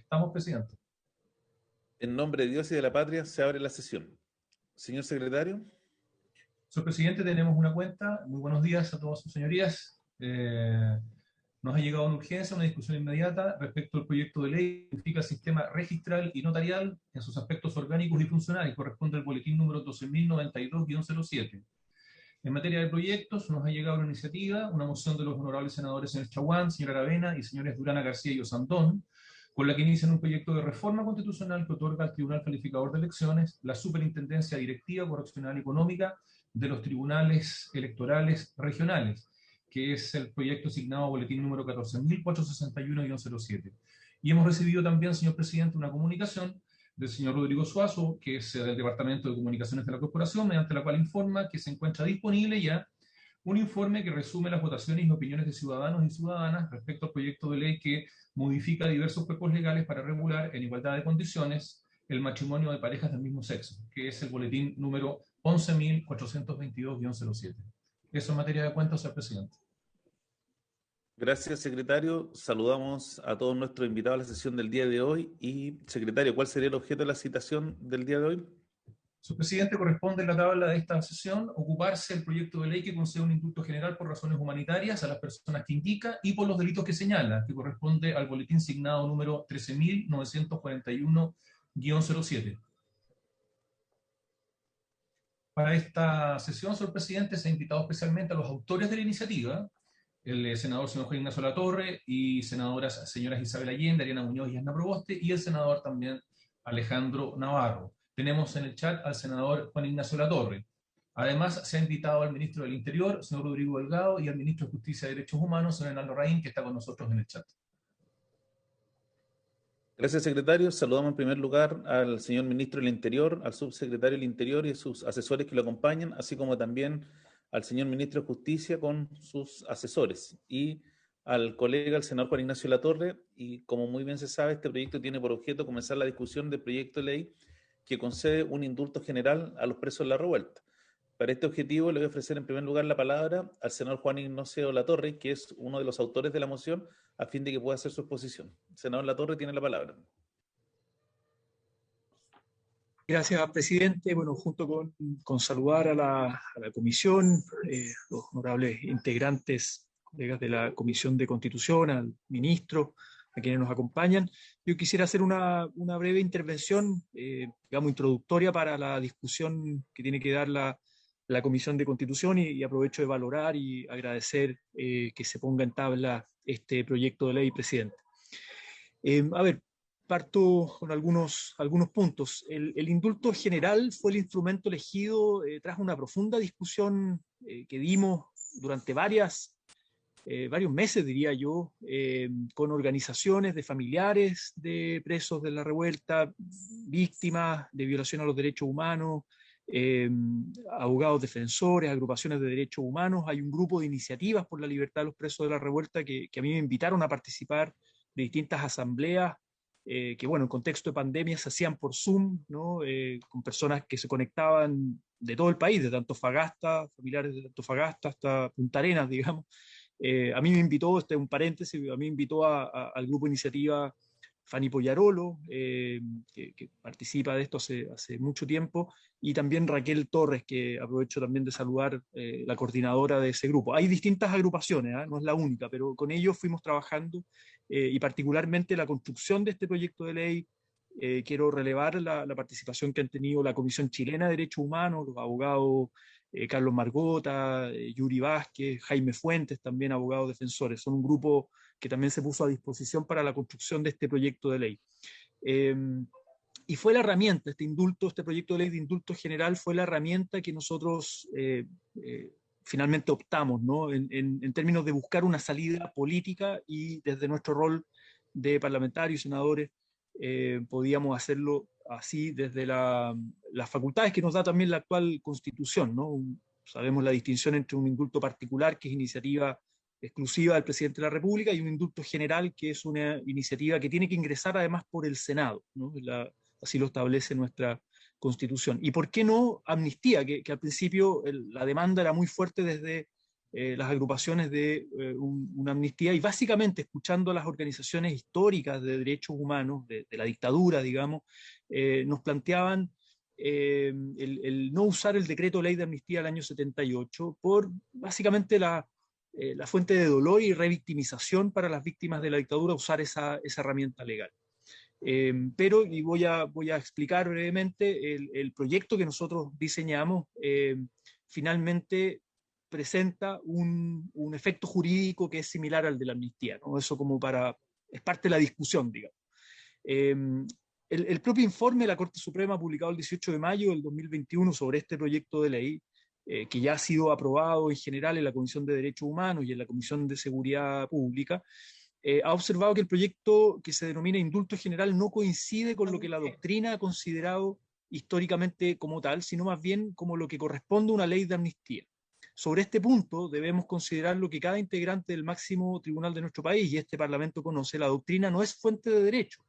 Estamos, presidente. En nombre de Dios y de la patria se abre la sesión. Señor secretario. Señor presidente, tenemos una cuenta. Muy buenos días a todas sus señorías. Nos ha llegado una urgencia, una discusión inmediata respecto al proyecto de ley que modifica el sistema registral y notarial en sus aspectos orgánicos y funcionales. Corresponde al boletín número 12.092-07. En materia de proyectos, nos ha llegado una iniciativa, una moción de los honorables senadores señor Chaguán, señora Aravena y señores Durana García y Osandón, con la que inician un proyecto de reforma constitucional que otorga al Tribunal Calificador de Elecciones la superintendencia directiva, correccional y económica de los tribunales electorales regionales, que es el proyecto asignado a boletín número 14.461-07. Y hemos recibido también, señor presidente, una comunicación del señor Rodrigo Suazo, que es del Departamento de Comunicaciones de la Corporación, mediante la cual informa que se encuentra disponible ya un informe que resume las votaciones y opiniones de ciudadanos y ciudadanas respecto al proyecto de ley que modifica diversos cuerpos legales para regular en igualdad de condiciones el matrimonio de parejas del mismo sexo, que es el boletín número 11.422-07. Eso en materia de cuentas, señor presidente. Gracias, secretario. Saludamos a todos nuestros invitados a la sesión del día de hoy. Y, secretario, ¿cuál sería el objeto de la citación del día de hoy? Su presidente, corresponde en la tabla de esta sesión ocuparse del proyecto de ley que concede un indulto general por razones humanitarias a las personas que indica y por los delitos que señala, que corresponde al boletín signado número 13.941-07. Para esta sesión, señor presidente, se ha invitado especialmente a los autores de la iniciativa, el senador señor Juan Ignacio Latorre y senadoras señoras Isabel Allende, Ariana Muñoz y Asna Proboste, y el senador también Alejandro Navarro. Tenemos en el chat al senador Juan Ignacio Latorre. Además, se ha invitado al ministro del Interior, señor Rodrigo Delgado, y al ministro de Justicia y Derechos Humanos, señor Hernando Raín, que está con nosotros en el chat. Gracias, secretario. Saludamos en primer lugar al señor ministro del Interior, al subsecretario del Interior y sus asesores que lo acompañan, así como también al señor ministro de Justicia con sus asesores y al colega, el senador Juan Ignacio Latorre. Y como muy bien se sabe, este proyecto tiene por objeto comenzar la discusión del proyecto de ley que concede un indulto general a los presos de la revuelta. Para este objetivo le voy a ofrecer en primer lugar la palabra al senador Juan Ignacio Latorre, que es uno de los autores de la moción, a fin de que pueda hacer su exposición. Senador Latorre, tiene la palabra. Gracias, presidente. Bueno, junto con saludar a la comisión, los honorables integrantes, colegas de la Comisión de Constitución, al ministro, a quienes nos acompañan, yo quisiera hacer una breve intervención, digamos, introductoria para la discusión que tiene que dar la Comisión de Constitución y aprovecho de valorar y agradecer que se ponga en tabla este proyecto de ley, presidente. A ver, parto con algunos puntos. El indulto general fue el instrumento elegido tras una profunda discusión que dimos durante varios meses, diría yo, con organizaciones de familiares de presos de la revuelta, víctimas de violación a los derechos humanos, abogados defensores, agrupaciones de derechos humanos. Hay un grupo de iniciativas por la libertad de los presos de la revuelta que a mí me invitaron a participar de distintas asambleas que, bueno, en contexto de pandemia se hacían por Zoom, ¿no? Con personas que se conectaban de todo el país, desde Antofagasta, familiares de Antofagasta hasta Punta Arenas, digamos. A mí me invitó, este es un paréntesis, a mí me invitó al grupo Iniciativa Fanny Poyarolo, que participa de esto hace mucho tiempo, y también Raquel Torres, que aprovecho también de saludar, la coordinadora de ese grupo. Hay distintas agrupaciones, no es la única, pero con ellos fuimos trabajando y particularmente la construcción de este proyecto de ley. Quiero relevar la participación que han tenido la Comisión Chilena de Derechos Humanos, los abogados Carlos Margota, Yuri Vázquez, Jaime Fuentes, también abogados defensores. Son un grupo que también se puso a disposición para la construcción de este proyecto de ley. Y fue la herramienta, este proyecto de ley de indulto general fue la herramienta que nosotros finalmente optamos, ¿no? En términos de buscar una salida política, y desde nuestro rol de parlamentarios y senadores podíamos hacerlo así desde las facultades que nos da también la actual Constitución, ¿no? Sabemos la distinción entre un indulto particular, que es iniciativa exclusiva del presidente de la República, y un indulto general, que es una iniciativa que tiene que ingresar además por el Senado, ¿no? Así lo establece nuestra Constitución. ¿Y por qué no amnistía? Que al principio la demanda era muy fuerte desde las agrupaciones de una amnistía, y básicamente escuchando a las organizaciones históricas de derechos humanos, de la dictadura, digamos, nos planteaban el no usar el decreto ley de amnistía del año 78 por básicamente la fuente de dolor y revictimización para las víctimas de la dictadura, usar esa herramienta legal. Pero, y voy a explicar brevemente, el proyecto que nosotros diseñamos finalmente presenta un efecto jurídico que es similar al de la amnistía, ¿no? Eso es parte de la discusión, digamos. El propio informe de la Corte Suprema, publicado el 18 de mayo del 2021 sobre este proyecto de ley, que ya ha sido aprobado en general en la Comisión de Derechos Humanos y en la Comisión de Seguridad Pública, ha observado que el proyecto que se denomina indulto general no coincide con lo que la doctrina ha considerado históricamente como tal, sino más bien como lo que corresponde a una ley de amnistía. Sobre este punto debemos considerar lo que cada integrante del máximo tribunal de nuestro país y este Parlamento conoce: la doctrina no es fuente de derecho,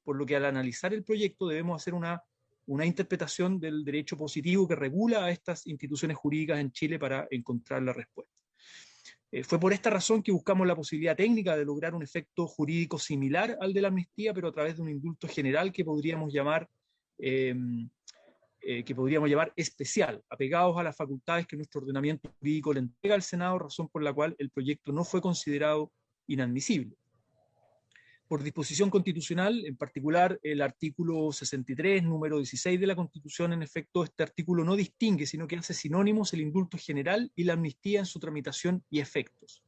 por lo que al analizar el proyecto debemos hacer una interpretación del derecho positivo que regula a estas instituciones jurídicas en Chile para encontrar la respuesta. Fue por esta razón que buscamos la posibilidad técnica de lograr un efecto jurídico similar al de la amnistía, pero a través de un indulto general que podríamos llamar especial, apegados a las facultades que nuestro ordenamiento jurídico le entrega al Senado, razón por la cual el proyecto no fue considerado inadmisible. Por disposición constitucional, en particular el artículo 63, número 16 de la Constitución, en efecto, este artículo no distingue, sino que hace sinónimos el indulto general y la amnistía en su tramitación y efectos.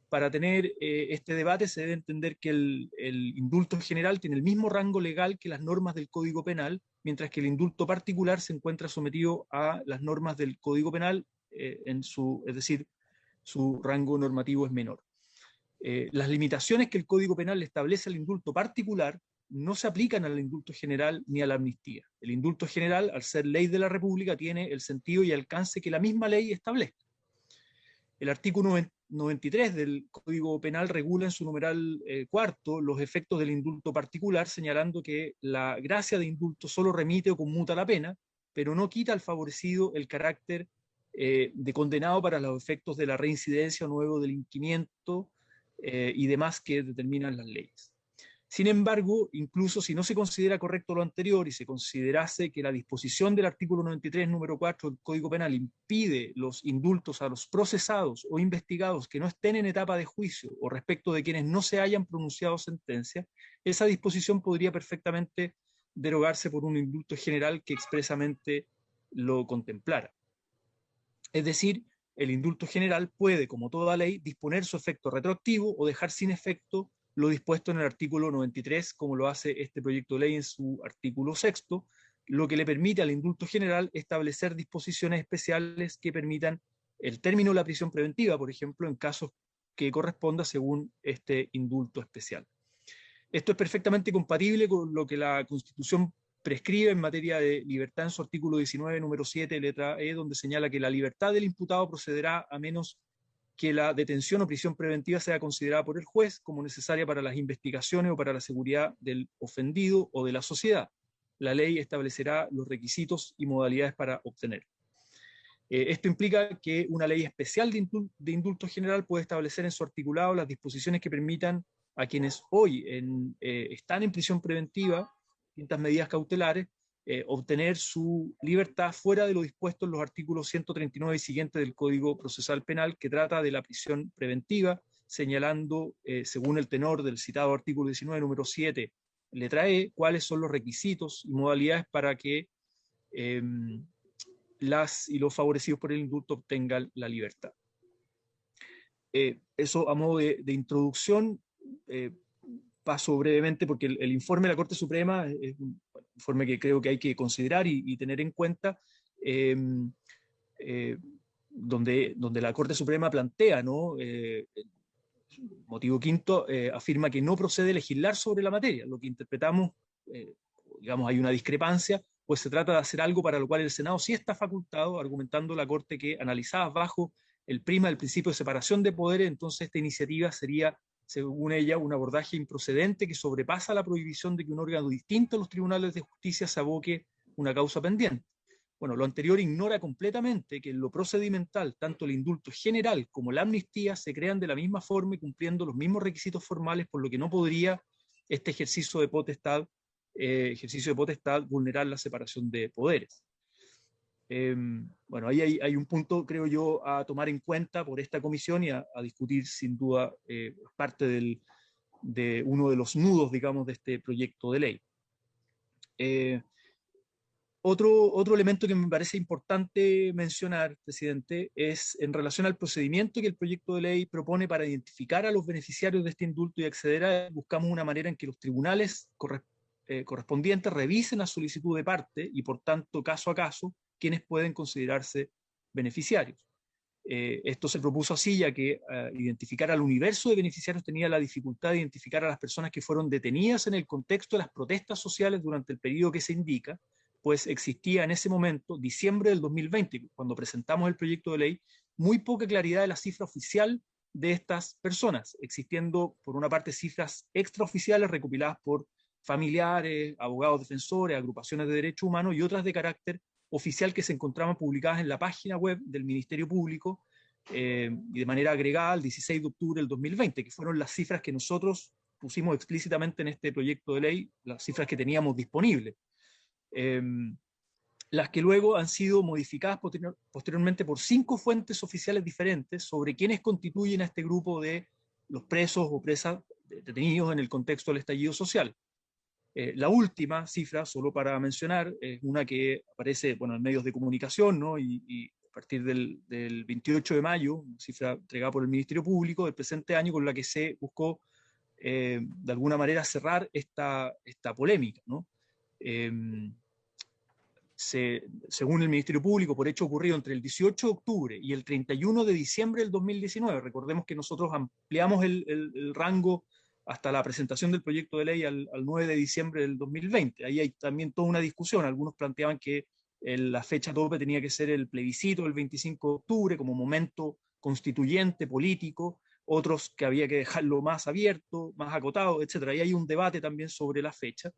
Para tener este debate se debe entender que el indulto general tiene el mismo rango legal que las normas del Código Penal, mientras que el indulto particular se encuentra sometido a las normas del Código Penal, es decir, su rango normativo es menor. Las limitaciones que el Código Penal establece al indulto particular no se aplican al indulto general ni a la amnistía. El indulto general, al ser ley de la República, tiene el sentido y alcance que la misma ley establece. El artículo 93 del Código Penal regula en su numeral cuarto los efectos del indulto particular, señalando que la gracia de indulto solo remite o conmuta la pena, pero no quita al favorecido el carácter de condenado para los efectos de la reincidencia o nuevo delinquimiento y demás que determinan las leyes. Sin embargo, incluso si no se considera correcto lo anterior y se considerase que la disposición del artículo 93, número 4 del Código Penal impide los indultos a los procesados o investigados que no estén en etapa de juicio o respecto de quienes no se hayan pronunciado sentencia, esa disposición podría perfectamente derogarse por un indulto general que expresamente lo contemplara. Es decir, el indulto general puede, como toda ley, disponer su efecto retroactivo o dejar sin efecto lo dispuesto en el artículo 93, como lo hace este proyecto de ley en su artículo 6, lo que le permite al indulto general establecer disposiciones especiales que permitan el término de la prisión preventiva, por ejemplo, en casos que corresponda según este indulto especial. Esto es perfectamente compatible con lo que la Constitución prescribe en materia de libertad en su artículo 19, número 7, letra E, donde señala que la libertad del imputado procederá a menos que la detención o prisión preventiva sea considerada por el juez como necesaria para las investigaciones o para la seguridad del ofendido o de la sociedad. La ley establecerá los requisitos y modalidades para obtener. Esto implica que una ley especial de indulto general puede establecer en su articulado las disposiciones que permitan a quienes hoy están en prisión preventiva, distintas medidas cautelares, obtener su libertad fuera de lo dispuesto en los artículos 139 y siguientes del Código Procesal Penal, que trata de la prisión preventiva, señalando, según el tenor del citado artículo 19, número 7, letra E, cuáles son los requisitos y modalidades para que las y los favorecidos por el indulto obtengan la libertad. Eso a modo de introducción. Paso brevemente porque el informe de la Corte Suprema es un informe que creo que hay que considerar y tener en cuenta, donde la Corte Suprema plantea, ¿no? Motivo quinto, afirma que no procede legislar sobre la materia. Lo que interpretamos, digamos, hay una discrepancia, pues se trata de hacer algo para lo cual el Senado sí está facultado, argumentando la Corte que, analizada bajo el prisma del principio de separación de poderes, entonces esta iniciativa sería, según ella, un abordaje improcedente que sobrepasa la prohibición de que un órgano distinto a los tribunales de justicia se aboque una causa pendiente. Bueno, lo anterior ignora completamente que en lo procedimental, tanto el indulto general como la amnistía se crean de la misma forma y cumpliendo los mismos requisitos formales, por lo que no podría este ejercicio de potestad vulnerar la separación de poderes. Bueno, ahí hay un punto, creo yo, a tomar en cuenta por esta comisión y a discutir sin duda parte de uno de los nudos, digamos, de este proyecto de ley. Otro elemento que me parece importante mencionar, presidente, es en relación al procedimiento que el proyecto de ley propone para identificar a los beneficiarios de este indulto y acceder a él. Buscamos una manera en que los tribunales correspondientes revisen la solicitud de parte y, por tanto, caso a caso, quienes pueden considerarse beneficiarios. Esto se propuso así, ya que identificar al universo de beneficiarios tenía la dificultad de identificar a las personas que fueron detenidas en el contexto de las protestas sociales durante el periodo que se indica, pues existía en ese momento, diciembre del 2020, cuando presentamos el proyecto de ley, muy poca claridad de la cifra oficial de estas personas, existiendo por una parte cifras extraoficiales recopiladas por familiares, abogados defensores, agrupaciones de derechos humanos y otras de carácter oficial que se encontraban publicadas en la página web del Ministerio Público y de manera agregada el 16 de octubre del 2020, que fueron las cifras que nosotros pusimos explícitamente en este proyecto de ley, las cifras que teníamos disponibles. Las que luego han sido modificadas posteriormente por 5 fuentes oficiales diferentes sobre quiénes constituyen a este grupo de los presos o presas detenidos en el contexto del estallido social. La última cifra, solo para mencionar, es una que aparece en medios de comunicación, ¿no? y a partir del 28 de mayo, una cifra entregada por el Ministerio Público del presente año, con la que se buscó de alguna manera cerrar esta polémica, ¿no? Según el Ministerio Público, por hecho ocurrido entre el 18 de octubre y el 31 de diciembre del 2019, recordemos que nosotros ampliamos el rango hasta la presentación del proyecto de ley al 9 de diciembre del 2020. Ahí hay también toda una discusión. Algunos planteaban que la fecha tope tenía que ser el plebiscito del 25 de octubre como momento constituyente, político, otros que había que dejarlo más abierto, más acotado, etc. Ahí hay un debate también sobre la fecha.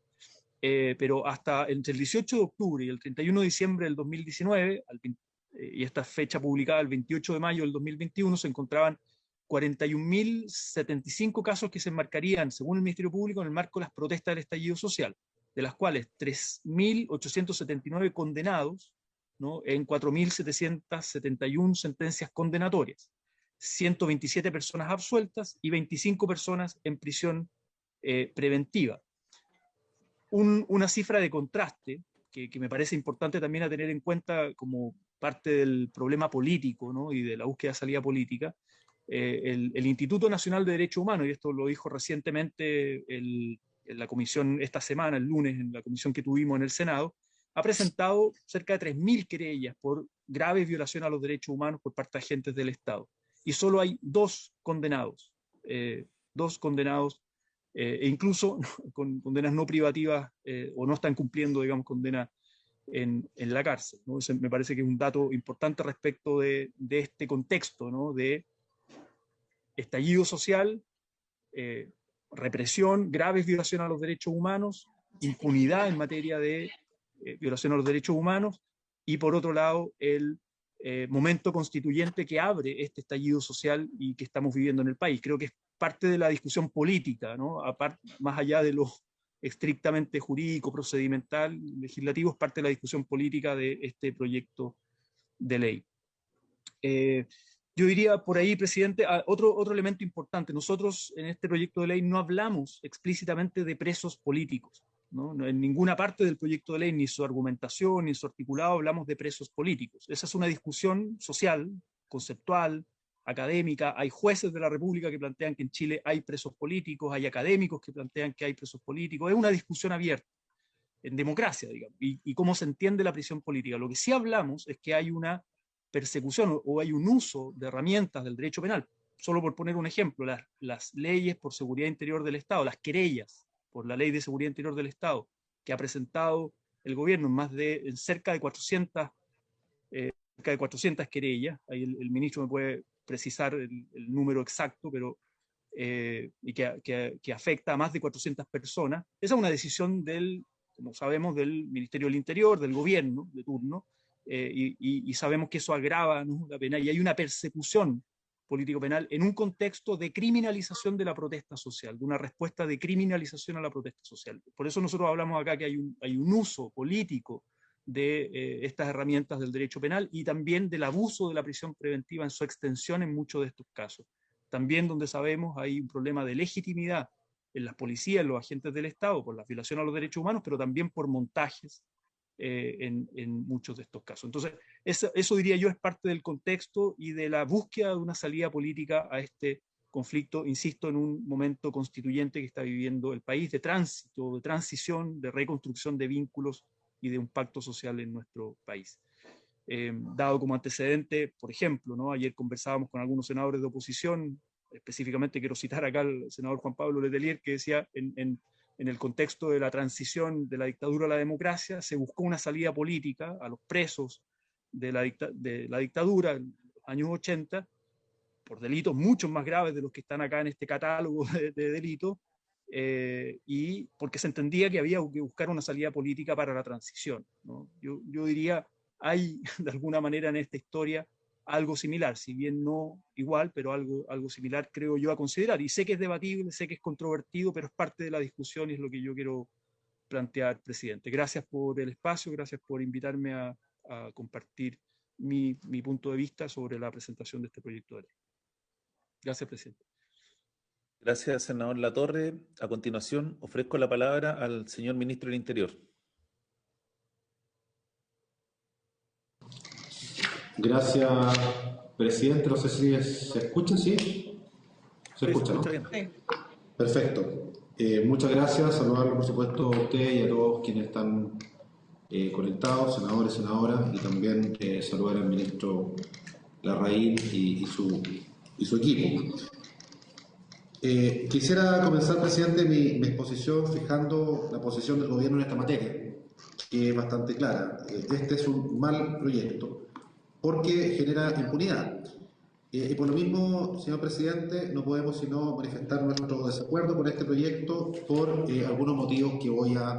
Pero hasta entre el 18 de octubre y el 31 de diciembre del 2019, y esta fecha publicada el 28 de mayo del 2021, se encontraban 41.075 casos que se enmarcarían, según el Ministerio Público, en el marco de las protestas del estallido social, de las cuales 3.879 condenados, ¿no? En 4.771 sentencias condenatorias, 127 personas absueltas y 25 personas en prisión preventiva. Una cifra de contraste que me parece importante también a tener en cuenta como parte del problema político, ¿no? Y de la búsqueda de salida política. El Instituto Nacional de Derechos Humanos, y esto lo dijo recientemente en la comisión esta semana, el lunes, en la comisión que tuvimos en el Senado, ha presentado cerca de 3.000 querellas por graves violaciones a los derechos humanos por parte de agentes del Estado. Y solo hay 2 condenados, e incluso con condenas no privativas o no están cumpliendo, digamos, condenas en la cárcel, ¿no? Eso me parece que es un dato importante respecto de este contexto, ¿no? De estallido social, represión, graves violaciones a los derechos humanos, impunidad en materia de violación a los derechos humanos, y por otro lado el momento constituyente que abre este estallido social y que estamos viviendo en el país. Creo que es parte de la discusión política, ¿no? Más allá de lo estrictamente jurídico, procedimental, legislativo, es parte de la discusión política de este proyecto de ley. Yo diría por ahí, presidente, otro elemento importante. Nosotros en este proyecto de ley no hablamos explícitamente de presos políticos, ¿no? En ninguna parte del proyecto de ley, ni su argumentación, ni su articulado, hablamos de presos políticos. Esa es una discusión social, conceptual, académica. Hay jueces de la República que plantean que en Chile hay presos políticos, hay académicos que plantean que hay presos políticos. Es una discusión abierta, en democracia, digamos, y cómo se entiende la prisión política. Lo que sí hablamos es que hay una persecución o hay un uso de herramientas del derecho penal. Solo por poner un ejemplo, las leyes por seguridad interior del Estado, las querellas por la Ley de Seguridad Interior del Estado que ha presentado el gobierno en cerca de 400 querellas. Ahí el ministro me puede precisar el número exacto, pero y que afecta a más de 400 personas. Esa es una decisión como sabemos, del Ministerio del Interior, del gobierno de turno, y sabemos que eso agrava, ¿no?, la pena, y hay una persecución político-penal en un contexto de criminalización de la protesta social, de una respuesta de criminalización a la protesta social. Por eso nosotros hablamos acá que hay un uso político de estas herramientas del derecho penal y también del abuso de la prisión preventiva en su extensión en muchos de estos casos. También donde sabemos hay un problema de legitimidad en las policías, en los agentes del Estado, por la violación a los derechos humanos, pero también por montajes en muchos de estos casos. Entonces, eso diría yo es parte del contexto y de la búsqueda de una salida política a este conflicto, insisto, en un momento constituyente que está viviendo el país, de tránsito, de transición, de reconstrucción de vínculos y de un pacto social en nuestro país. Dado como antecedente, por ejemplo, ¿no?, ayer conversábamos con algunos senadores de oposición, específicamente quiero citar acá al senador Juan Pablo Letelier, que decía en el contexto de la transición de la dictadura a la democracia, se buscó una salida política a los presos de la dictadura en los años 80, por delitos mucho más graves de los que están acá en este catálogo de delitos, y porque se entendía que había que buscar una salida política para la transición, ¿no? Yo diría, hay de alguna manera en esta historia algo similar, si bien no igual, pero algo similar creo yo a considerar. Y sé que es debatible, sé que es controvertido, pero es parte de la discusión y es lo que yo quiero plantear, presidente. Gracias por el espacio, gracias por invitarme a compartir mi punto de vista sobre la presentación de este proyecto de ley. Gracias, presidente. Gracias, senador Latorre. A continuación, ofrezco la palabra al señor ministro del Interior. Gracias, presidente. No sé si se escucha, ¿sí? Se escucha, ¿no? Bien. Perfecto. Muchas gracias. Saludarlo, por supuesto, a usted y a todos quienes están conectados, senadores, senadoras, y también saludar al ministro Larraín y su equipo. Quisiera comenzar, presidente, mi exposición fijando la posición del gobierno en esta materia, que es bastante clara. Este es un mal proyecto porque genera impunidad. Y por lo mismo, señor presidente, no podemos sino manifestar nuestro desacuerdo con este proyecto por algunos motivos que voy a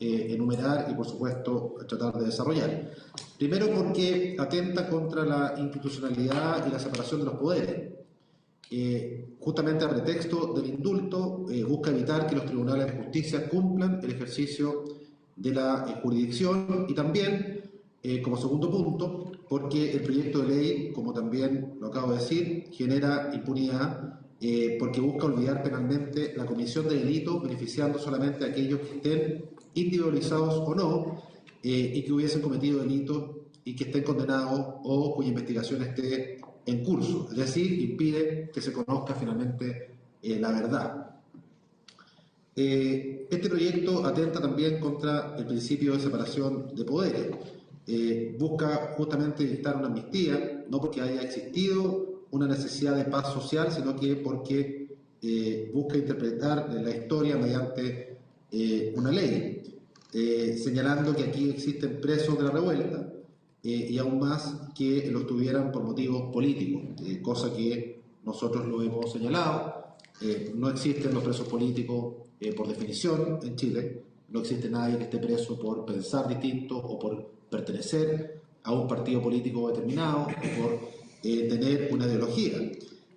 enumerar y, por supuesto, tratar de desarrollar. Primero, porque atenta contra la institucionalidad y la separación de los poderes. Justamente a pretexto del indulto, busca evitar que los tribunales de justicia cumplan el ejercicio de la jurisdicción y también, como segundo punto, porque el proyecto de ley, como también lo acabo de decir, genera impunidad porque busca olvidar penalmente la comisión de delitos, beneficiando solamente a aquellos que estén individualizados o no y que hubiesen cometido delitos y que estén condenados o cuya investigación esté en curso, es decir, impide que se conozca finalmente la verdad. Este proyecto atenta también contra el principio de separación de poderes. Busca justamente dictar una amnistía, no porque haya existido una necesidad de paz social, sino que porque busca interpretar la historia mediante una ley, señalando que aquí existen presos de la revuelta, y aún más que lo estuvieran por motivos políticos, cosa que nosotros lo hemos señalado. No existen los presos políticos por definición en Chile, no existe nadie que esté preso por pensar distinto o por pertenecer a un partido político determinado o por tener una ideología.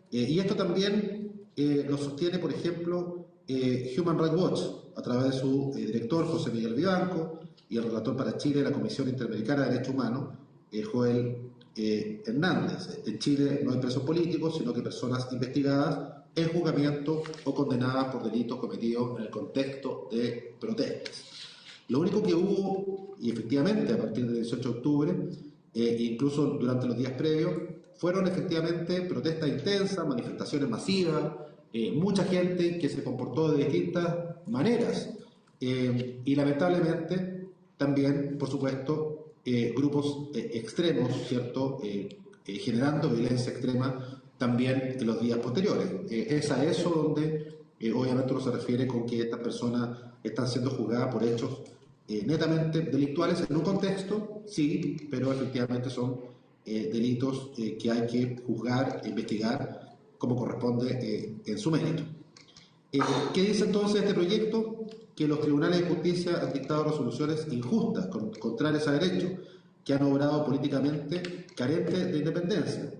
Y esto también lo sostiene, por ejemplo, Human Rights Watch, a través de su director, José Miguel Vivanco, y el relator para Chile de la Comisión Interamericana de Derechos Humanos, Joel Hernández. En Chile no hay presos políticos, sino que personas investigadas en juzgamiento o condenadas por delitos cometidos en el contexto de protestas. Lo único que hubo, y efectivamente a partir del 18 de octubre, incluso durante los días previos, fueron efectivamente protestas intensas, manifestaciones masivas, mucha gente que se comportó de distintas maneras. Y lamentablemente también, por supuesto, grupos extremos, ¿cierto?, generando violencia extrema también en los días posteriores. Es a eso donde obviamente uno se refiere con que estas personas están siendo juzgadas por hechos netamente delictuales en un contexto, sí, pero efectivamente son delitos que hay que juzgar e investigar como corresponde en su mérito. ¿Qué dice entonces este proyecto? Que los tribunales de justicia han dictado resoluciones injustas, contrarias a derecho, que han obrado políticamente carentes de independencia.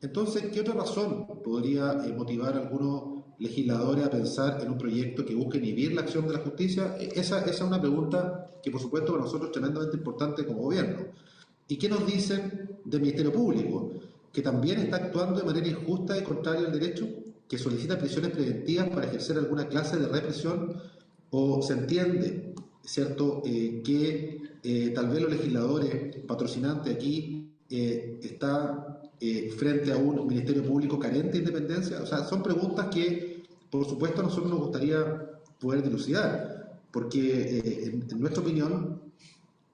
Entonces, ¿qué otra razón podría motivar a algunos legisladores a pensar en un proyecto que busque inhibir la acción de la justicia? Esa es una pregunta que, por supuesto, para nosotros es tremendamente importante como gobierno. ¿Y qué nos dicen del Ministerio Público? Que también está actuando de manera injusta y contraria al derecho, que solicita prisiones preventivas para ejercer alguna clase de represión, o se entiende, ¿cierto?, que tal vez los legisladores patrocinantes aquí están frente a un Ministerio Público carente de independencia. O sea, son preguntas que, por supuesto, a nosotros nos gustaría poder dilucidar, porque en nuestra opinión,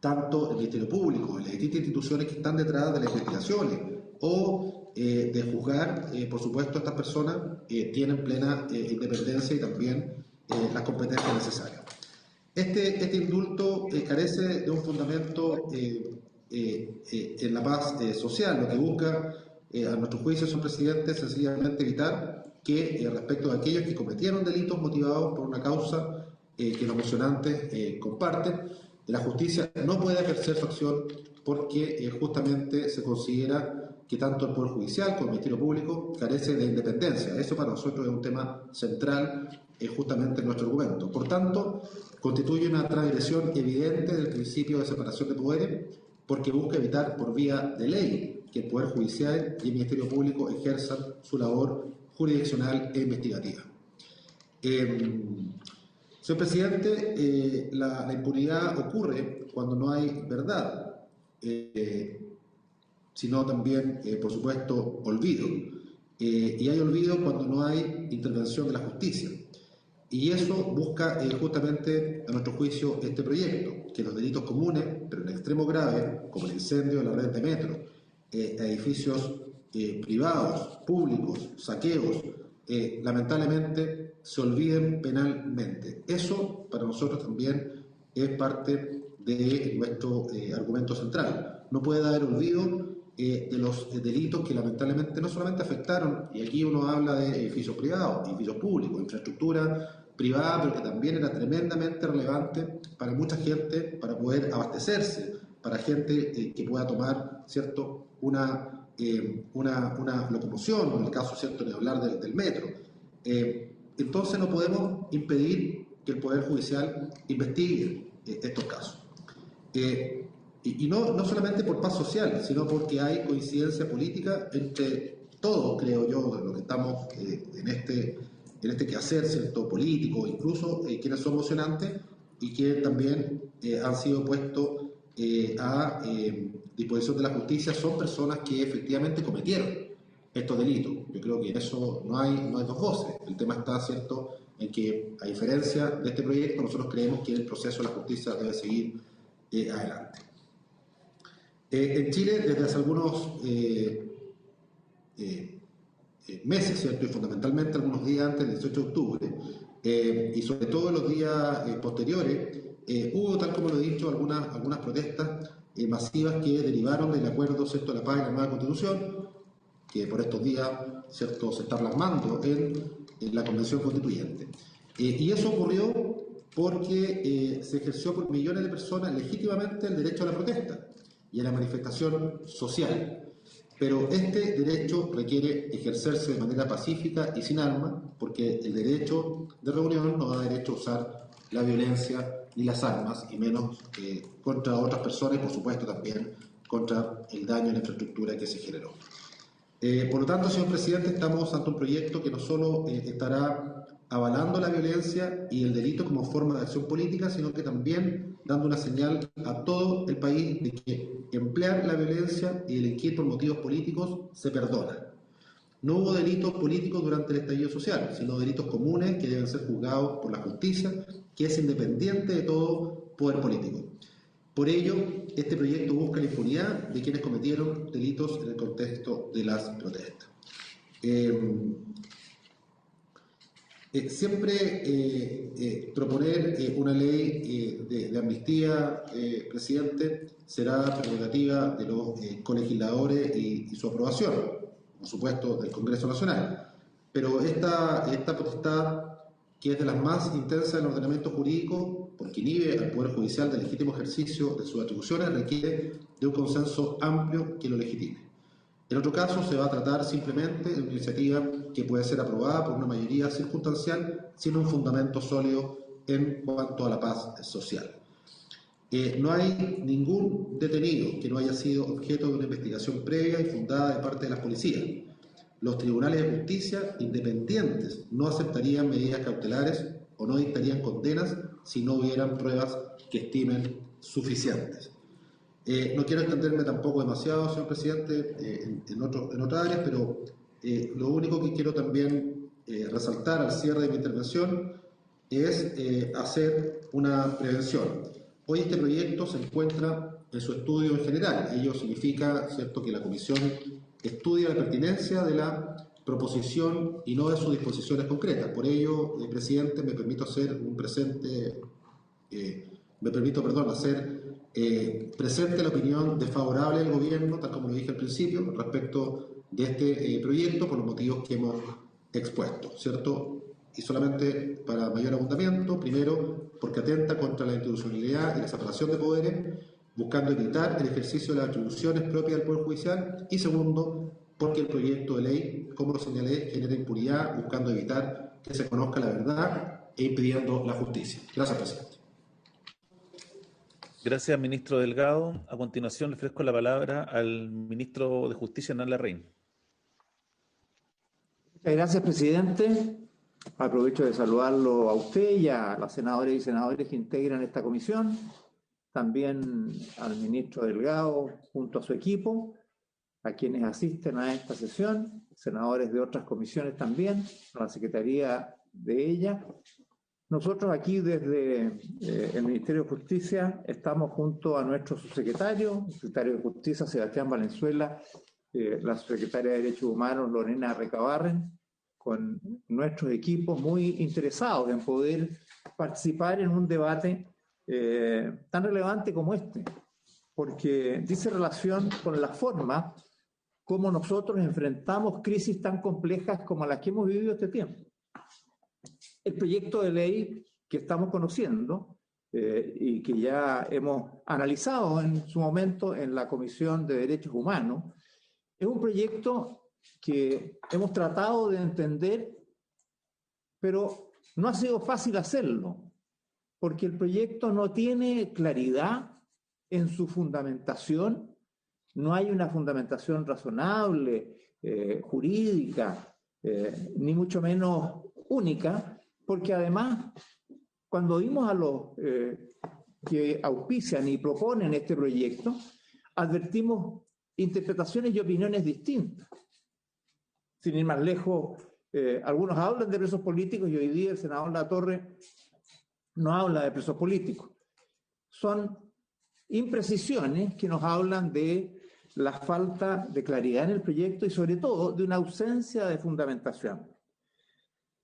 tanto el Ministerio Público, las distintas instituciones que están detrás de las investigaciones o de juzgar, por supuesto, estas personas tienen plena independencia y también las competencias necesarias. Este indulto carece de un fundamento en la paz social. Lo que busca, a nuestro juicio, señor presidente, es sencillamente evitar que respecto a aquellos que cometieron delitos motivados por una causa que los mocionantes comparten, la justicia no puede ejercer su acción porque justamente se considera que tanto el Poder Judicial como el Ministerio Público carece de independencia. Eso para nosotros es un tema central justamente en nuestro argumento. Por tanto, constituye una transgresión evidente del principio de separación de poderes porque busca evitar por vía de ley que el Poder Judicial y el Ministerio Público ejerzan su labor jurisdiccional e investigativa. Señor presidente, la impunidad ocurre cuando no hay verdad, sino también, por supuesto, olvido. Y hay olvido cuando no hay intervención de la justicia. Y eso busca justamente, a nuestro juicio, este proyecto, que los delitos comunes, pero en extremo grave, como el incendio de la red de metro, edificios privados, públicos, saqueos, lamentablemente se olviden penalmente. Eso para nosotros también es parte de nuestro argumento central. No puede haber olvido de los delitos que lamentablemente no solamente afectaron, y aquí uno habla de edificios privados, edificios públicos, infraestructura privada, pero que también era tremendamente relevante para mucha gente, para poder abastecerse, para gente que pueda tomar, ¿cierto?, una locomoción, en el caso, ¿cierto?, de hablar del metro. Entonces no podemos impedir que el Poder Judicial investigue estos casos. Y no solamente por paz social, sino porque hay coincidencia política entre todos, creo yo, los que estamos en este quehacer, ¿cierto?, político, incluso quienes son mocionantes y que también han sido puestos a disposición de la justicia, son personas que efectivamente cometieron estos delitos. Yo creo que eso no hay dos voces. El tema está, ¿cierto?, en que, a diferencia de este proyecto, nosotros creemos que el proceso de la justicia debe seguir adelante. En Chile, desde hace algunos meses, ¿cierto?, y fundamentalmente algunos días antes del 18 de octubre, y sobre todo en los días posteriores, hubo, tal como lo he dicho, algunas protestas masivas que derivaron del acuerdo, ¿cierto?, de la paz y la nueva Constitución, que por estos días, ¿cierto?, se está plasmando en la Convención Constituyente. Y eso ocurrió porque se ejerció por millones de personas legítimamente el derecho a la protesta y a la manifestación social. Pero este derecho requiere ejercerse de manera pacífica y sin armas, porque el derecho de reunión no da derecho a usar la violencia ni las armas, y menos contra otras personas y, por supuesto, también contra el daño a la infraestructura que se generó. Por lo tanto, señor presidente, estamos ante un proyecto que no solo estará avalando la violencia y el delito como forma de acción política, sino que también dando una señal a todo el país de que emplear la violencia y delinquir por motivos políticos se perdona. No hubo delitos políticos durante el estallido social, sino delitos comunes que deben ser juzgados por la justicia, que es independiente de todo poder político. Por ello, este proyecto busca la impunidad de quienes cometieron delitos en el contexto de las protestas. Siempre proponer una ley de amnistía, presidente, será prerrogativa de los colegisladores y su aprobación, por supuesto, del Congreso Nacional. Pero esta potestad que es de las más intensas del ordenamiento jurídico porque inhibe al Poder Judicial del legítimo ejercicio de sus atribuciones, requiere de un consenso amplio que lo legitime. En otro caso, se va a tratar simplemente de una iniciativa que puede ser aprobada por una mayoría circunstancial sin un fundamento sólido en cuanto a la paz social. No hay ningún detenido que no haya sido objeto de una investigación previa y fundada de parte de las policías. Los tribunales de justicia independientes no aceptarían medidas cautelares o no dictarían condenas si no hubieran pruebas que estimen suficientes. No quiero extenderme tampoco demasiado, señor presidente, en otras áreas, pero lo único que quiero también resaltar al cierre de mi intervención es hacer una prevención. Hoy este proyecto se encuentra en su estudio en general. Ello significa, ¿cierto?, que la Comisión estudia la pertinencia de la proposición y no de sus disposiciones concretas. Por ello, presidente, me permito hacer presente la opinión desfavorable del Gobierno, tal como lo dije al principio, respecto de este proyecto, por los motivos que hemos expuesto, ¿cierto? Y solamente para mayor abundamiento, primero, porque atenta contra la institucionalidad y la separación de poderes, buscando evitar el ejercicio de las atribuciones propias del Poder Judicial, y segundo, porque el proyecto de ley, como lo señalé, genera impunidad, buscando evitar que se conozca la verdad e impidiendo la justicia. Gracias, presidente. Gracias, ministro Delgado. A continuación, le ofrezco la palabra al ministro de Justicia, Hernán Larraín. Muchas gracias, presidente. Aprovecho de saludarlo a usted y a las senadoras y senadores que integran esta comisión, también al ministro Delgado junto a su equipo, a quienes asisten a esta sesión, senadores de otras comisiones también, a la secretaría de ella. Nosotros aquí desde el Ministerio de Justicia estamos junto a nuestro subsecretario, el secretario de Justicia Sebastián Valenzuela, la secretaria de Derechos Humanos Lorena Recabarren, con nuestros equipos muy interesados en poder participar en un debate tan relevante como este, porque dice relación con la forma como nosotros enfrentamos crisis tan complejas como las que hemos vivido este tiempo. El proyecto de ley que estamos conociendo y que ya hemos analizado en su momento en la Comisión de Derechos Humanos, es un proyecto que hemos tratado de entender, pero no ha sido fácil hacerlo, porque el proyecto no tiene claridad en su fundamentación, no hay una fundamentación razonable, jurídica, ni mucho menos única, porque además, cuando vimos a los que auspician y proponen este proyecto, advertimos interpretaciones y opiniones distintas. Sin ir más lejos, algunos hablan de presos políticos y hoy día el senador Latorre no habla de presos políticos. Son imprecisiones que nos hablan de la falta de claridad en el proyecto y sobre todo de una ausencia de fundamentación.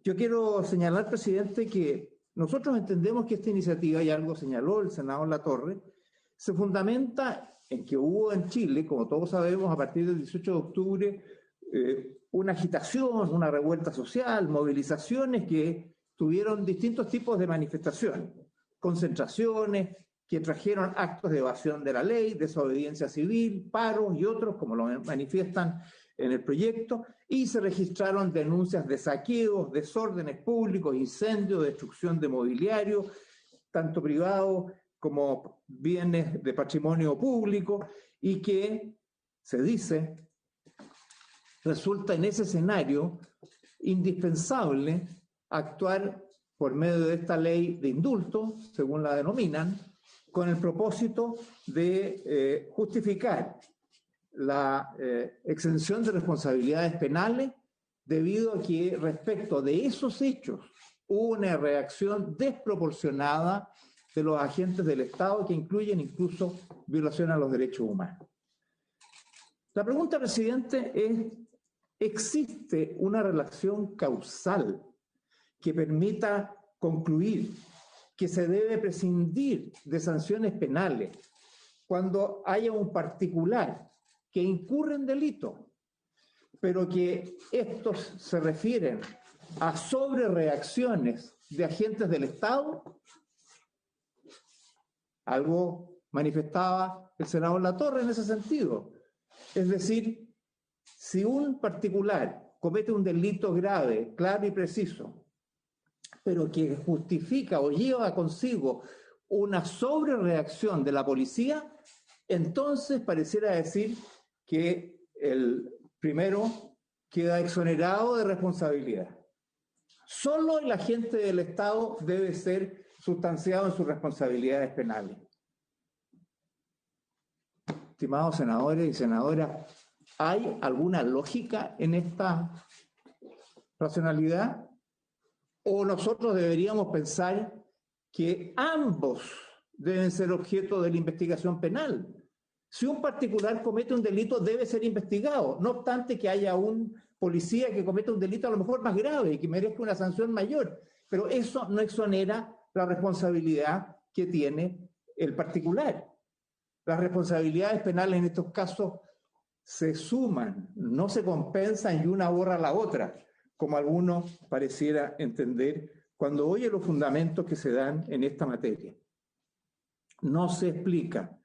Yo quiero señalar, presidente, que nosotros entendemos que esta iniciativa, y algo señaló el senador Latorre, se fundamenta en que hubo en Chile, como todos sabemos, a partir del 18 de octubre, una agitación, una revuelta social, movilizaciones que tuvieron distintos tipos de manifestaciones, concentraciones que trajeron actos de evasión de la ley, desobediencia civil, paros y otros, como lo manifiestan en el proyecto, y se registraron denuncias de saqueos, desórdenes públicos, incendios, destrucción de mobiliario, tanto privado como bienes de patrimonio público, y que, se dice, resulta en ese escenario indispensable actuar por medio de esta ley de indulto, según la denominan, con el propósito de justificar la exención de responsabilidades penales debido a que respecto de esos hechos hubo una reacción desproporcionada de los agentes del Estado que incluyen incluso violación a los derechos humanos. La pregunta, presidente, es: ¿existe una relación causal que permita concluir que se debe prescindir de sanciones penales cuando haya un particular que incurre en delito, pero que estos se refieren a sobrereacciones de agentes del Estado, algo manifestaba el senador Latorre en ese sentido. Es decir, si un particular comete un delito grave, claro y preciso, pero que justifica o lleva consigo una sobrereacción de la policía, entonces pareciera decir que el primero queda exonerado de responsabilidad. Solo el agente del Estado debe ser sustanciado en sus responsabilidades penales. Estimados senadores y senadoras, ¿hay alguna lógica en esta racionalidad? ¿O nosotros deberíamos pensar que ambos deben ser objeto de la investigación penal? Si un particular comete un delito, debe ser investigado, no obstante que haya un policía que cometa un delito a lo mejor más grave y que merezca una sanción mayor, pero eso no exonera la responsabilidad que tiene el particular. Las responsabilidades penales en estos casos se suman, no se compensan y una borra la otra, como algunos pareciera entender cuando oye los fundamentos que se dan en esta materia. No se explica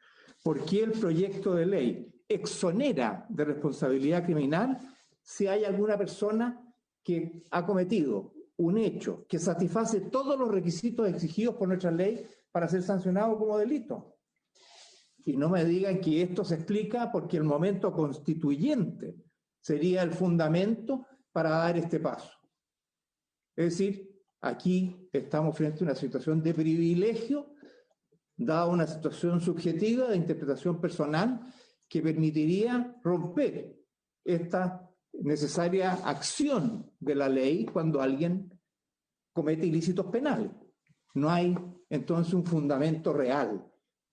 por qué el proyecto de ley exonera de responsabilidad criminal si hay alguna persona que ha cometido un hecho que satisface todos los requisitos exigidos por nuestra ley para ser sancionado como delito. Y no me digan que esto se explica porque el momento constituyente sería el fundamento para dar este paso. Es decir, aquí estamos frente a una situación de privilegio, dada una situación subjetiva de interpretación personal que permitiría romper esta necesaria acción de la ley cuando alguien comete ilícitos penales. No hay entonces un fundamento real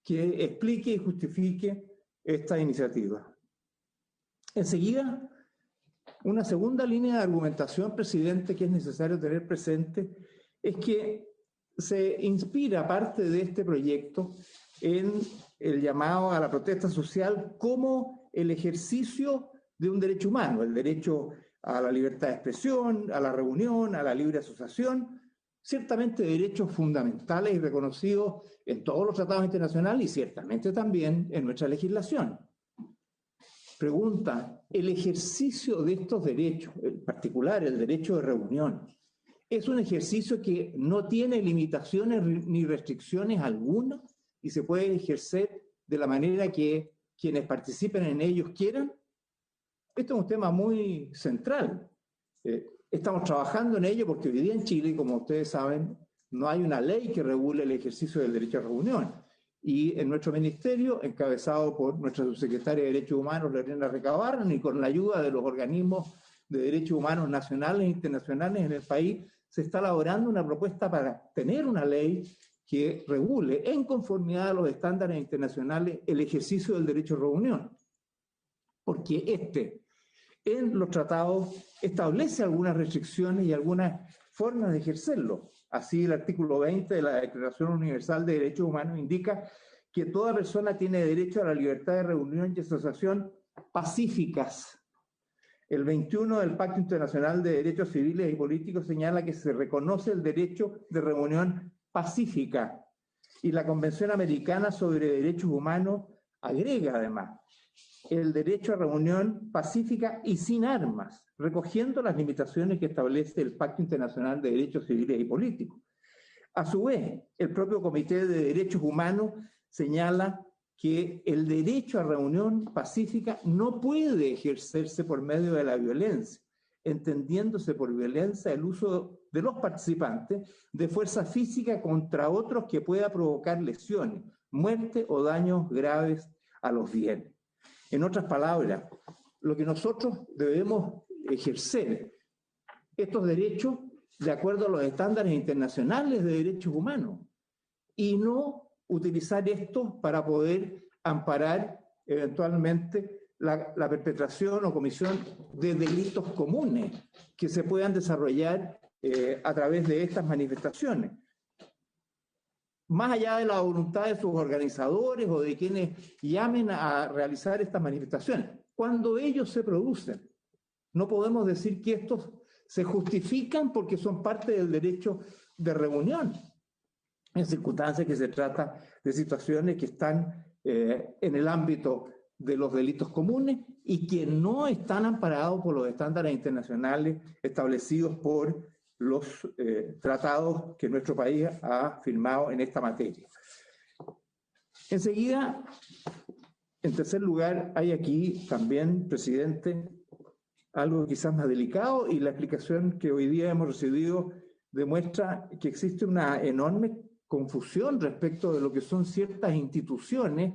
que explique y justifique esta iniciativa. Enseguida, una segunda línea de argumentación, presidente, que es necesario tener presente, es que se inspira parte de este proyecto en el llamado a la protesta social como el ejercicio de un derecho humano, el derecho a la libertad de expresión, a la reunión, a la libre asociación, ciertamente derechos fundamentales y reconocidos en todos los tratados internacionales y ciertamente también en nuestra legislación. Pregunta, ¿el ejercicio de estos derechos, en particular el derecho de reunión, es un ejercicio que no tiene limitaciones ni restricciones alguna y se puede ejercer de la manera que quienes participen en ellos quieran? Esto es un tema muy central. Estamos trabajando en ello porque hoy día en Chile, como ustedes saben, no hay una ley que regule el ejercicio del derecho a reunión. Y en nuestro ministerio, encabezado por nuestra subsecretaria de Derechos Humanos, Lorena Recabarren, y con la ayuda de los organismos de derechos humanos nacionales e internacionales en el país, se está elaborando una propuesta para tener una ley que regule en conformidad a los estándares internacionales el ejercicio del derecho a reunión. Porque en los tratados establece algunas restricciones y algunas formas de ejercerlo. Así, el artículo 20 de la Declaración Universal de Derechos Humanos indica que toda persona tiene derecho a la libertad de reunión y asociación pacíficas. El 21 del Pacto Internacional de Derechos Civiles y Políticos señala que se reconoce el derecho de reunión pacífica. Y la Convención Americana sobre Derechos Humanos agrega además el derecho a reunión pacífica y sin armas, recogiendo las limitaciones que establece el Pacto Internacional de Derechos Civiles y Políticos. A su vez, el propio Comité de Derechos Humanos señala que el derecho a reunión pacífica no puede ejercerse por medio de la violencia, entendiéndose por violencia el uso de los participantes de fuerza física contra otros que pueda provocar lesiones, muerte o daños graves a los bienes. En otras palabras, lo que nosotros debemos ejercer estos derechos de acuerdo a los estándares internacionales de derechos humanos y no utilizar esto para poder amparar eventualmente la perpetración o comisión de delitos comunes que se puedan desarrollar a través de estas manifestaciones. Más allá de la voluntad de sus organizadores o de quienes llamen a realizar estas manifestaciones, cuando ellos se producen, no podemos decir que estos se justifican porque son parte del derecho de reunión, en circunstancias que se trata de situaciones que están en el ámbito de los delitos comunes y que no están amparados por los estándares internacionales establecidos por los tratados que nuestro país ha firmado en esta materia. Enseguida, en tercer lugar, hay aquí también, presidente, algo quizás más delicado, y la explicación que hoy día hemos recibido demuestra que existe una enorme confusión respecto de lo que son ciertas instituciones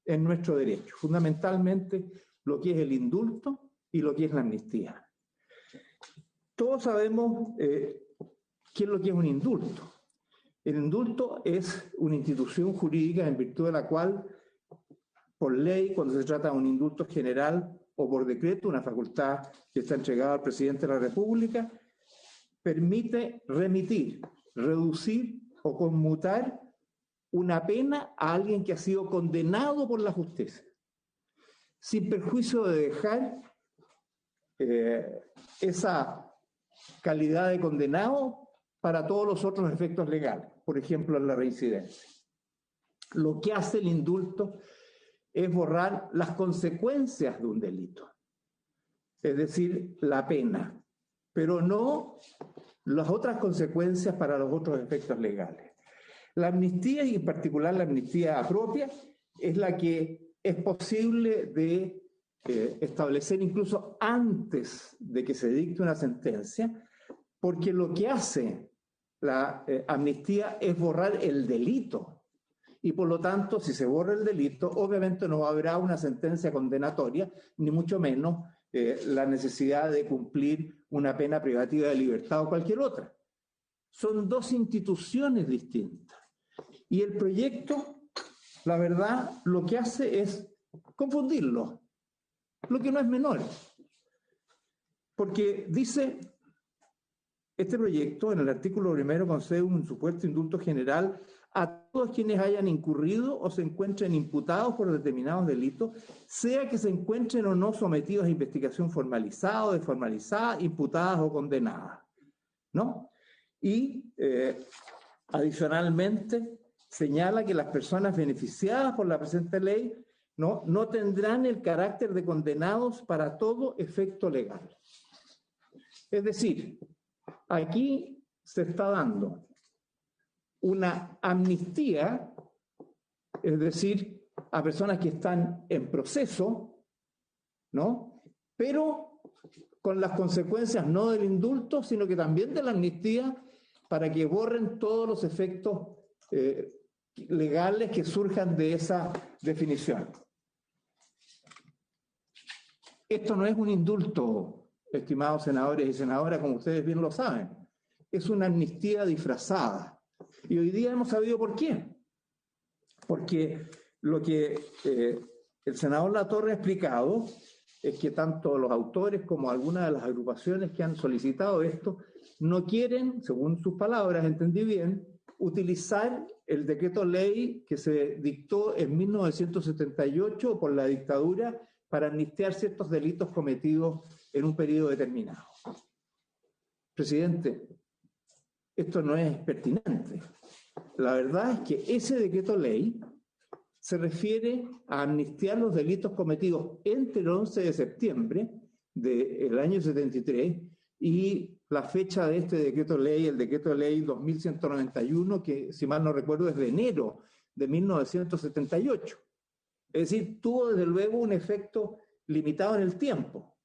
en nuestro derecho, fundamentalmente lo que es el indulto y lo que es la amnistía. Todos sabemos qué es lo que es un indulto. El indulto es una institución jurídica en virtud de la cual, por ley, cuando se trata de un indulto general o por decreto, una facultad que está entregada al presidente de la República, permite remitir, reducir o conmutar una pena a alguien que ha sido condenado por la justicia, sin perjuicio de dejar esa calidad de condenado para todos los otros efectos legales, por ejemplo, en la reincidencia. Lo que hace el indulto es borrar las consecuencias de un delito, es decir, la pena, pero no las otras consecuencias para los otros efectos legales. La amnistía, y en particular la amnistía propia, es la que es posible de establecer incluso antes de que se dicte una sentencia, porque lo que hace la amnistía es borrar el delito. Y por lo tanto, si se borra el delito, obviamente no habrá una sentencia condenatoria, ni mucho menos la necesidad de cumplir una pena privativa de libertad o cualquier otra. Son dos instituciones distintas. Y el proyecto, la verdad, lo que hace es confundirlo, lo que no es menor. Porque dice, este proyecto en el artículo primero concede un supuesto indulto general a todos quienes hayan incurrido o se encuentren imputados por determinados delitos, sea que se encuentren o no sometidos a investigación formalizada o desformalizada, imputadas o condenadas, ¿no? Y adicionalmente señala que las personas beneficiadas por la presente ley no tendrán el carácter de condenados para todo efecto legal. Es decir, aquí se está dando una amnistía, es decir, a personas que están en proceso, ¿no? Pero con las consecuencias no del indulto, sino que también de la amnistía, para que borren todos los efectos legales que surjan de esa definición. Esto no es un indulto, estimados senadores y senadoras, como ustedes bien lo saben. Es una amnistía disfrazada. Y hoy día hemos sabido por qué. Porque lo que el senador Latorre ha explicado es que tanto los autores como algunas de las agrupaciones que han solicitado esto no quieren, según sus palabras, entendí bien, utilizar el decreto ley que se dictó en 1978 por la dictadura para amnistiar ciertos delitos cometidos en un periodo determinado. Presidente, esto no es pertinente. La verdad es que ese decreto ley se refiere a amnistiar los delitos cometidos entre el 11 de septiembre del año 73 y la fecha de este decreto ley, el decreto ley 2191, que si mal no recuerdo es de enero de 1978. Es decir, tuvo desde luego un efecto limitado en el tiempo,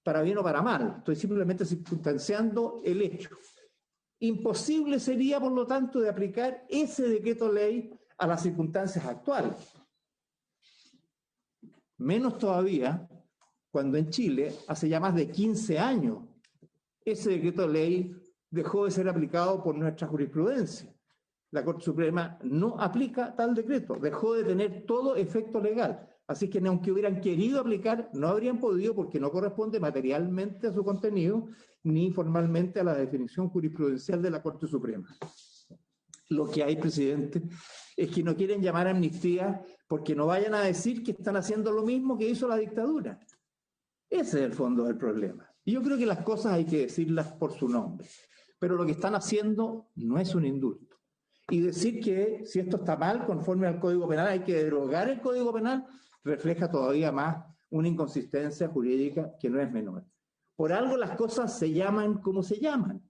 para bien o para mal. Estoy simplemente circunstanciando el hecho. Imposible sería, por lo tanto, de aplicar ese decreto ley a las circunstancias actuales. Menos todavía cuando en Chile, hace ya más de 15 años, ese decreto ley dejó de ser aplicado por nuestra jurisprudencia. La Corte Suprema no aplica tal decreto, dejó de tener todo efecto legal. Así que aunque hubieran querido aplicar, no habrían podido porque no corresponde materialmente a su contenido ni formalmente a la definición jurisprudencial de la Corte Suprema. Lo que hay, presidente, es que no quieren llamar amnistía porque no vayan a decir que están haciendo lo mismo que hizo la dictadura. Ese es el fondo del problema. Y yo creo que las cosas hay que decirlas por su nombre. Pero lo que están haciendo no es un indulto. Y decir que si esto está mal, conforme al Código Penal, hay que derogar el Código Penal, refleja todavía más una inconsistencia jurídica que no es menor. Por algo las cosas se llaman como se llaman.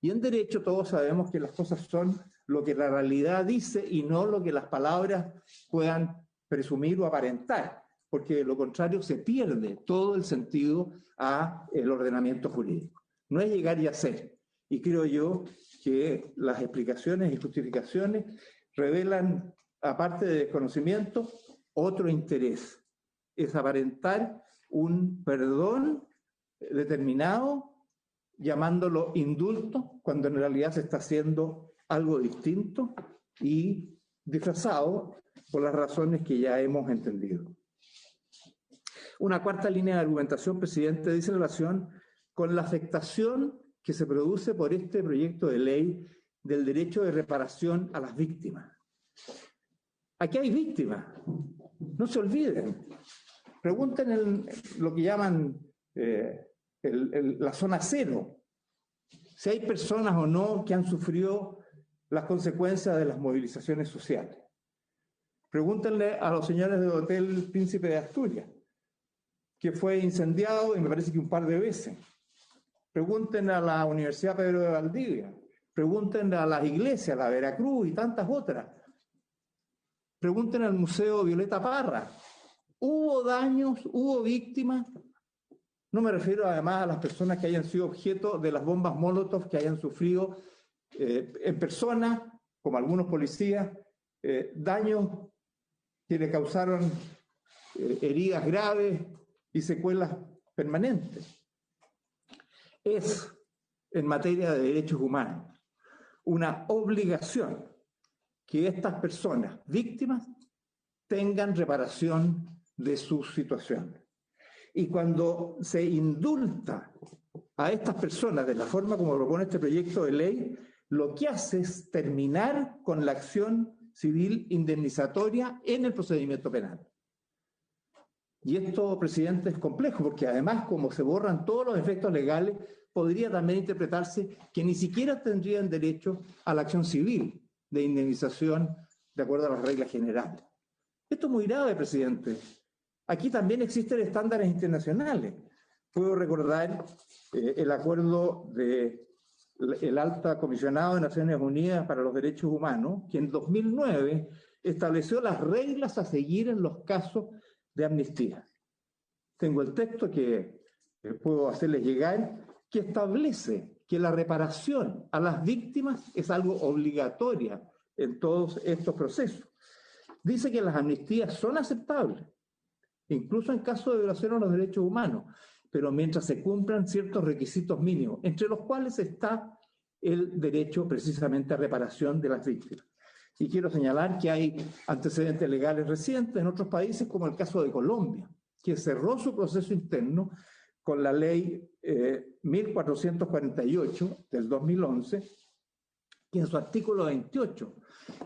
Y en derecho todos sabemos que las cosas son lo que la realidad dice y no lo que las palabras puedan presumir o aparentar, porque de lo contrario se pierde todo el sentido al ordenamiento jurídico. No es llegar y hacer. Y creo yo que las explicaciones y justificaciones revelan, aparte de desconocimiento, otro interés. Es aparentar un perdón determinado, llamándolo indulto, cuando en realidad se está haciendo algo distinto y disfrazado por las razones que ya hemos entendido. Una cuarta línea de argumentación, presidente, dice en relación con la afectación que se produce por este proyecto de ley del derecho de reparación a las víctimas. Aquí hay víctimas, no se olviden. Pregunten en lo que llaman la zona cero, si hay personas o no que han sufrido las consecuencias de las movilizaciones sociales. Pregúntenle a los señores del Hotel Príncipe de Asturias, que fue incendiado y me parece que un par de veces. Pregunten a la Universidad Pedro de Valdivia, pregunten a las iglesias, la Veracruz y tantas otras. Pregunten al Museo Violeta Parra. ¿Hubo daños? ¿Hubo víctimas? No me refiero además a las personas que hayan sido objeto de las bombas Molotov, que hayan sufrido en persona, como algunos policías, daños que le causaron heridas graves y secuelas permanentes. Es, en materia de derechos humanos, una obligación que estas personas víctimas tengan reparación de su situación. Y cuando se indulta a estas personas de la forma como propone este proyecto de ley, lo que hace es terminar con la acción civil indemnizatoria en el procedimiento penal. Y esto, presidente, es complejo, porque además, como se borran todos los efectos legales, podría también interpretarse que ni siquiera tendrían derecho a la acción civil de indemnización de acuerdo a las reglas generales. Esto es muy grave, presidente. Aquí también existen estándares internacionales. Puedo recordar el acuerdo del Alta Comisionado de Naciones Unidas para los Derechos Humanos, que en 2009 estableció las reglas a seguir en los casos de amnistía. Tengo el texto que puedo hacerles llegar, que establece que la reparación a las víctimas es algo obligatoria en todos estos procesos. Dice que las amnistías son aceptables, incluso en caso de violación a los derechos humanos, pero mientras se cumplan ciertos requisitos mínimos, entre los cuales está el derecho precisamente a reparación de las víctimas. Y quiero señalar que hay antecedentes legales recientes en otros países, como el caso de Colombia, que cerró su proceso interno con la ley 1448 del 2011, que en su artículo 28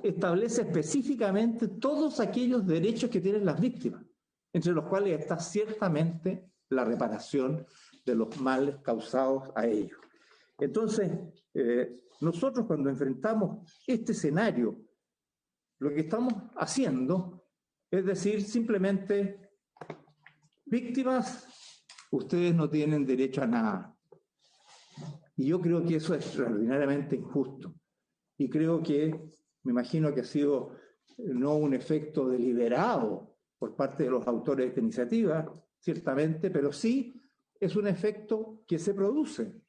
establece específicamente todos aquellos derechos que tienen las víctimas, entre los cuales está ciertamente la reparación de los males causados a ellos. Entonces, nosotros cuando enfrentamos este escenario, lo que estamos haciendo es decir simplemente, víctimas, ustedes no tienen derecho a nada. Y yo creo que eso es extraordinariamente injusto. Y creo que, me imagino que ha sido no un efecto deliberado por parte de los autores de esta iniciativa, ciertamente, pero sí es un efecto que se produce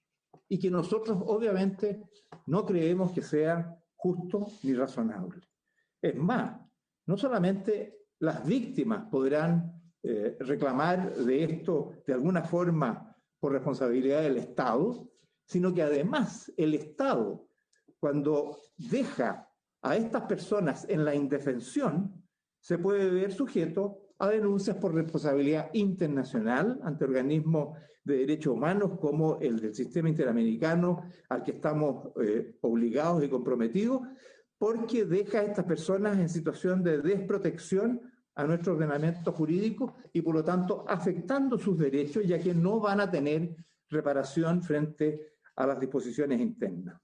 y que nosotros obviamente no creemos que sea justo ni razonable. Es más, no solamente las víctimas podrán reclamar de esto de alguna forma por responsabilidad del Estado, sino que además el Estado, cuando deja a estas personas en la indefensión, se puede ver sujeto a denuncias por responsabilidad internacional ante organismos de derechos humanos como el del Sistema Interamericano al que estamos obligados y comprometidos, porque deja a estas personas en situación de desprotección a nuestro ordenamiento jurídico y por lo tanto afectando sus derechos, ya que no van a tener reparación frente a las disposiciones internas.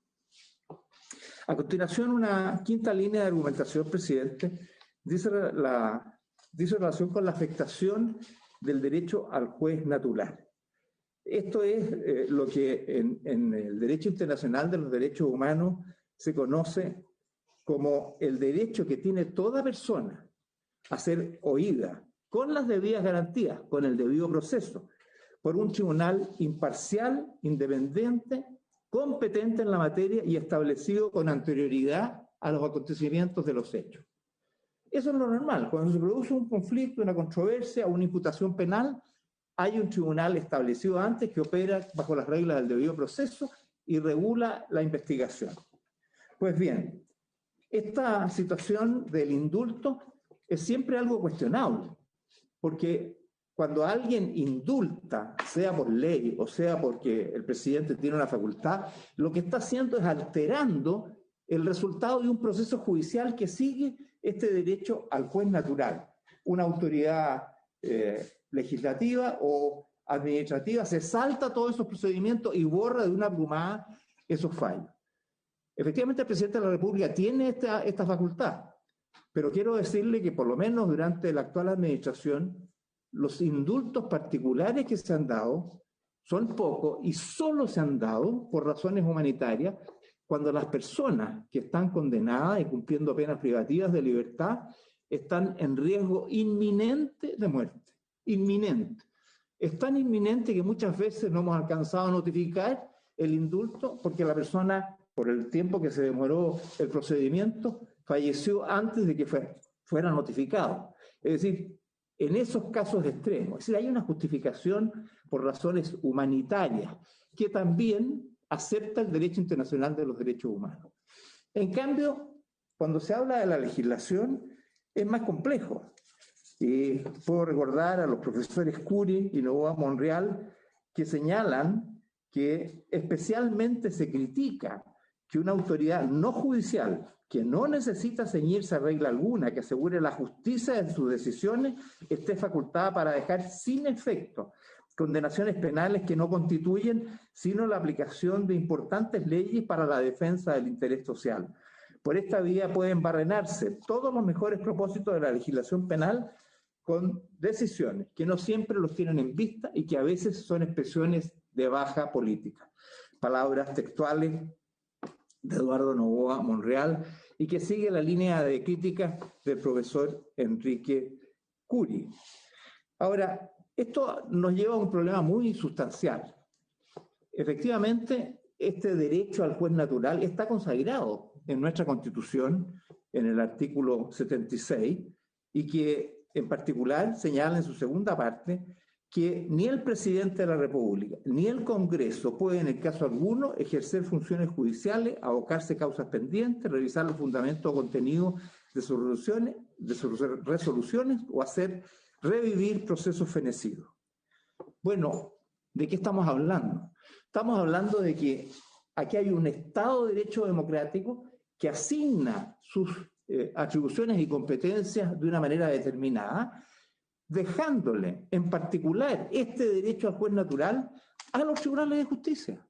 A continuación, una quinta línea de argumentación, presidente, dice relación con la afectación del derecho al juez natural. Esto es lo que en el derecho internacional de los derechos humanos se conoce como el derecho que tiene toda persona a ser oída con las debidas garantías, con el debido proceso, por un tribunal imparcial, independiente, competente en la materia y establecido con anterioridad a los acontecimientos de los hechos. Eso es lo normal. Cuando se produce un conflicto, una controversia, una imputación penal, hay un tribunal establecido antes que opera bajo las reglas del debido proceso y regula la investigación. Pues bien, esta situación del indulto es siempre algo cuestionable, porque cuando alguien indulta, sea por ley o sea porque el presidente tiene una facultad, lo que está haciendo es alterando el resultado de un proceso judicial que sigue este derecho al juez natural. Una autoridad legislativa o administrativa se salta todos esos procedimientos y borra de una plumada esos fallos. Efectivamente, el presidente de la República tiene esta facultad, pero quiero decirle que por lo menos durante la actual administración, los indultos particulares que se han dado son pocos y solo se han dado por razones humanitarias cuando las personas que están condenadas y cumpliendo penas privativas de libertad están en riesgo inminente de muerte. Inminente. Es tan inminente que muchas veces no hemos alcanzado a notificar el indulto porque la persona, por el tiempo que se demoró el procedimiento, falleció antes de que fuera notificado. Es decir, en esos casos extremos, es decir, hay una justificación por razones humanitarias que también acepta el derecho internacional de los derechos humanos. En cambio, cuando se habla de la legislación, es más complejo. Y puedo recordar a los profesores Curie y Novoa Monreal que señalan que especialmente se critica que una autoridad no judicial que no necesita ceñirse a regla alguna, que asegure la justicia de sus decisiones, esté facultada para dejar sin efecto condenaciones penales que no constituyen sino la aplicación de importantes leyes para la defensa del interés social. Por esta vía pueden barrenarse todos los mejores propósitos de la legislación penal con decisiones que no siempre los tienen en vista y que a veces son expresiones de baja política. Palabras textuales de Eduardo Novoa Monreal y que sigue la línea de crítica del profesor Enrique Curie. Ahora, esto nos lleva a un problema muy sustancial. Efectivamente, este derecho al juez natural está consagrado en nuestra Constitución, en el artículo 76, y que en particular señala en su segunda parte que ni el presidente de la República ni el Congreso pueden, en el caso alguno, ejercer funciones judiciales, abocarse causas pendientes, revisar los fundamentos o contenidos de sus resoluciones o hacer revivir procesos fenecidos. Bueno, ¿de qué estamos hablando? Estamos hablando de que aquí hay un Estado de Derecho democrático que asigna sus atribuciones y competencias de una manera determinada, dejándole en particular este derecho al juez natural a los tribunales de justicia.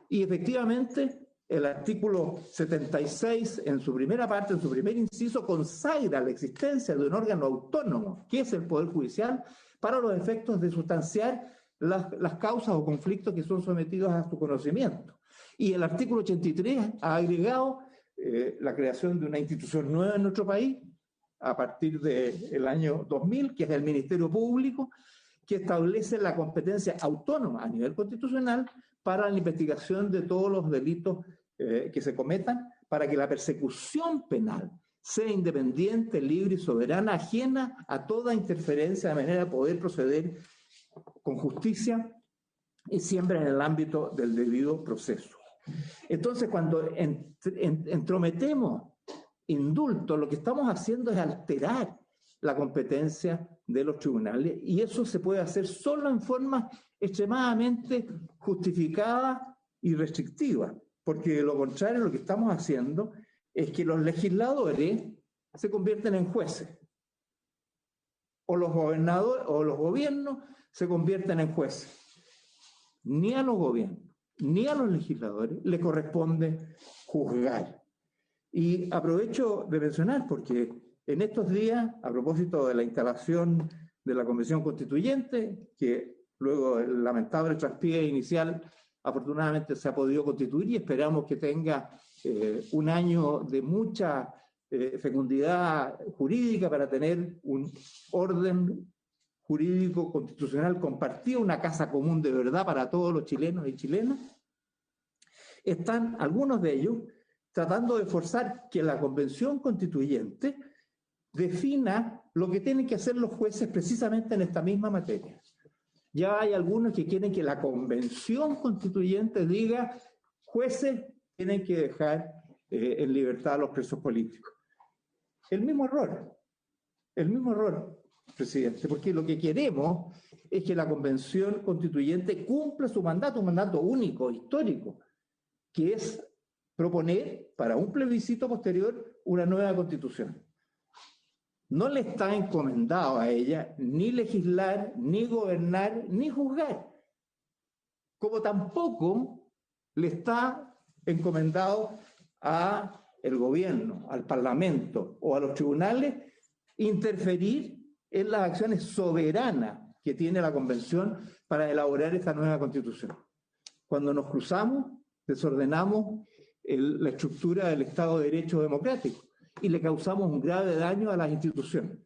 Y efectivamente el artículo 76 en su primera parte, en su primer inciso, consagra la existencia de un órgano autónomo, que es el Poder Judicial, para los efectos de sustanciar las causas o conflictos que son sometidos a su conocimiento. Y el artículo 83 ha agregado la creación de una institución nueva en nuestro país, a partir del año 2000, que es el Ministerio Público, que establece la competencia autónoma a nivel constitucional para la investigación de todos los delitos que se cometan, para que la persecución penal sea independiente, libre y soberana, ajena a toda interferencia de manera de poder proceder con justicia y siempre en el ámbito del debido proceso. Entonces, cuando entrometemos indulto, lo que estamos haciendo es alterar la competencia de los tribunales y eso se puede hacer solo en forma extremadamente justificada y restrictiva, porque de lo contrario lo que estamos haciendo es que los legisladores se convierten en jueces o los gobernadores o los gobiernos se convierten en jueces. ni a los gobiernos, ni a los legisladores le corresponde juzgar. Y aprovecho de mencionar, porque en estos días, a propósito de la instalación de la Convención Constituyente, que luego del lamentable traspié inicial, afortunadamente se ha podido constituir y esperamos que tenga un año de mucha fecundidad jurídica para tener un orden jurídico constitucional compartido, una casa común de verdad para todos los chilenos y chilenas. Están algunos de ellos tratando de forzar que la Convención Constituyente defina lo que tienen que hacer los jueces precisamente en esta misma materia. Ya hay algunos que quieren que la Convención Constituyente diga: jueces tienen que dejar en libertad a los presos políticos. El mismo error, presidente, porque lo que queremos es que la Convención Constituyente cumpla su mandato, un mandato único, histórico, que es proponer para un plebiscito posterior una nueva Constitución. No le está encomendado a ella ni legislar, ni gobernar, ni juzgar, como tampoco le está encomendado al gobierno, al parlamento o a los tribunales interferir en las acciones soberanas que tiene la Convención para elaborar esta nueva Constitución. Cuando nos cruzamos, desordenamos la estructura del Estado de Derecho democrático y le causamos un grave daño a las instituciones.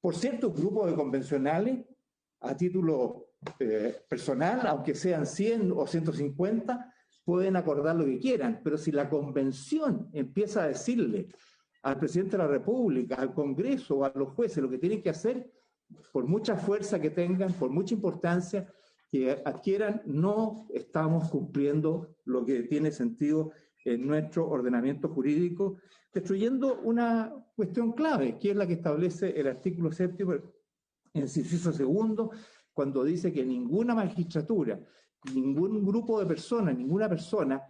Por cierto, grupos de convencionales, a título personal, aunque sean 100 o 150, pueden acordar lo que quieran, pero si la Convención empieza a decirle al presidente de la República, al Congreso o a los jueces lo que tienen que hacer, por mucha fuerza que tengan, por mucha importancia que adquieran, no estamos cumpliendo lo que tiene sentido en nuestro ordenamiento jurídico, destruyendo una cuestión clave, que es la que establece el artículo 7º, en el inciso segundo, cuando dice que ninguna magistratura, ningún grupo de personas, ninguna persona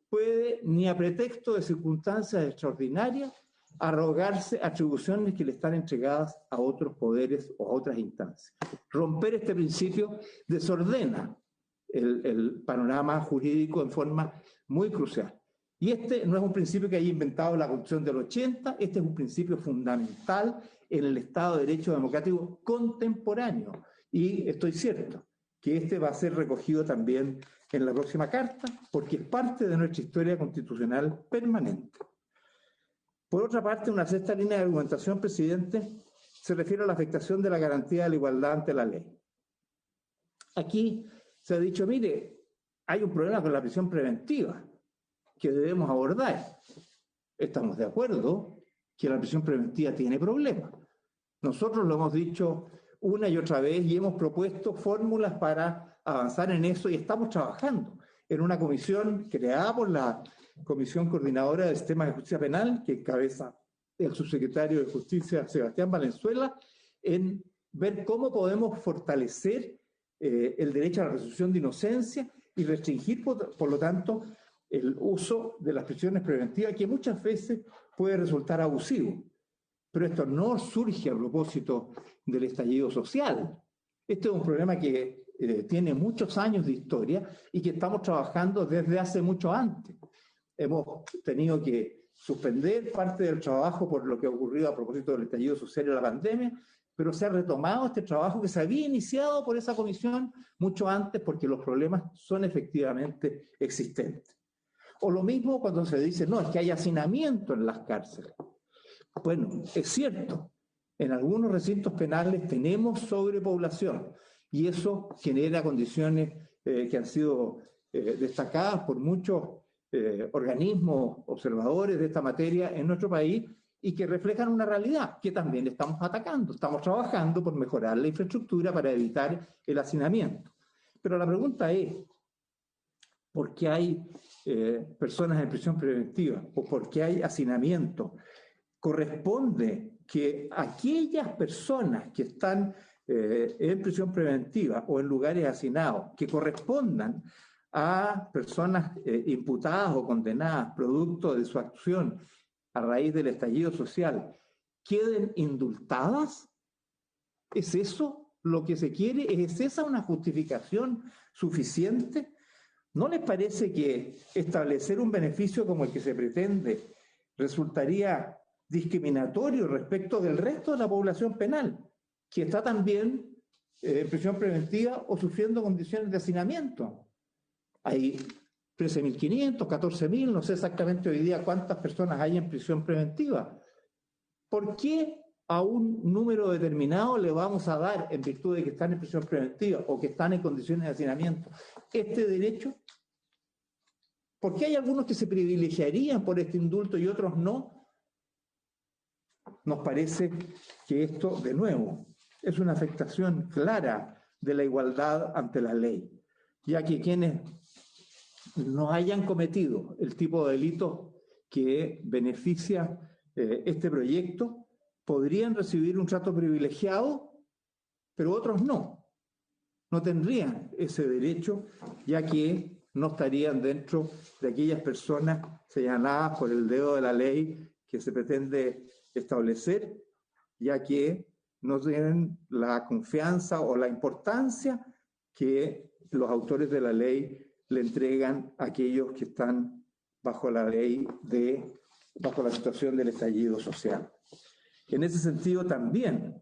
puede, ni a pretexto de circunstancias extraordinarias, arrogarse atribuciones que le están entregadas a otros poderes o a otras instancias. Romper este principio desordena el panorama jurídico en forma muy crucial. Y este no es un principio que haya inventado la Constitución del 80, este es un principio fundamental en el Estado de Derecho democrático contemporáneo. Y estoy cierto que este va a ser recogido también en la próxima carta, porque es parte de nuestra historia constitucional permanente. Por otra parte, una sexta línea de argumentación, presidente, se refiere a la afectación de la garantía de la igualdad ante la ley. Aquí se ha dicho, mire, hay un problema con la prisión preventiva que debemos abordar. Estamos de acuerdo que la prisión preventiva tiene problemas. Nosotros lo hemos dicho una y otra vez y hemos propuesto fórmulas para avanzar en eso y estamos trabajando en una comisión creada por la Comisión Coordinadora del Sistema de Justicia Penal, que encabeza el subsecretario de Justicia, Sebastián Valenzuela, en ver cómo podemos fortalecer el derecho a la presunción de inocencia y restringir, por lo tanto, el uso de las prisiones preventivas, que muchas veces puede resultar abusivo. Pero esto no surge a propósito del estallido social. Este es un problema que tiene muchos años de historia y que estamos trabajando desde hace mucho antes. Hemos tenido que suspender parte del trabajo por lo que ha ocurrido a propósito del estallido social y la pandemia, pero se ha retomado este trabajo que se había iniciado por esa comisión mucho antes porque los problemas son efectivamente existentes. O lo mismo cuando se dice, no, es que hay hacinamiento en las cárceles. Bueno, es cierto, en algunos recintos penales tenemos sobrepoblación y eso genera condiciones que han sido destacadas por muchos organismos observadores de esta materia en nuestro país y que reflejan una realidad que también estamos atacando. Estamos trabajando por mejorar la infraestructura para evitar el hacinamiento. Pero la pregunta es, ¿por qué hay personas en prisión preventiva o por qué hay hacinamiento? Corresponde que aquellas personas que están en prisión preventiva o en lugares hacinados, que correspondan a personas imputadas o condenadas producto de su acción a raíz del estallido social, queden indultadas. ¿Es eso lo que se quiere? ¿Es esa una justificación suficiente ¿No les parece que establecer un beneficio como el que se pretende resultaría discriminatorio respecto del resto de la población penal, que está también en prisión preventiva o sufriendo condiciones de hacinamiento? Hay 13.500, 14.000, no sé exactamente hoy día cuántas personas hay en prisión preventiva. ¿Por qué a un número determinado le vamos a dar, en virtud de que están en prisión preventiva o que están en condiciones de hacinamiento, este derecho? ¿Por qué hay algunos que se privilegiarían por este indulto y otros no? Nos parece que esto, de nuevo, es una afectación clara de la igualdad ante la ley, ya que quienes no hayan cometido el tipo de delito que beneficia este proyecto podrían recibir un trato privilegiado, pero otros no. No tendrían ese derecho, ya que no estarían dentro de aquellas personas señaladas por el dedo de la ley que se pretende establecer, ya que no tienen la confianza o la importancia que los autores de la ley le entregan a aquellos que están bajo la ley bajo la situación del estallido social. En ese sentido también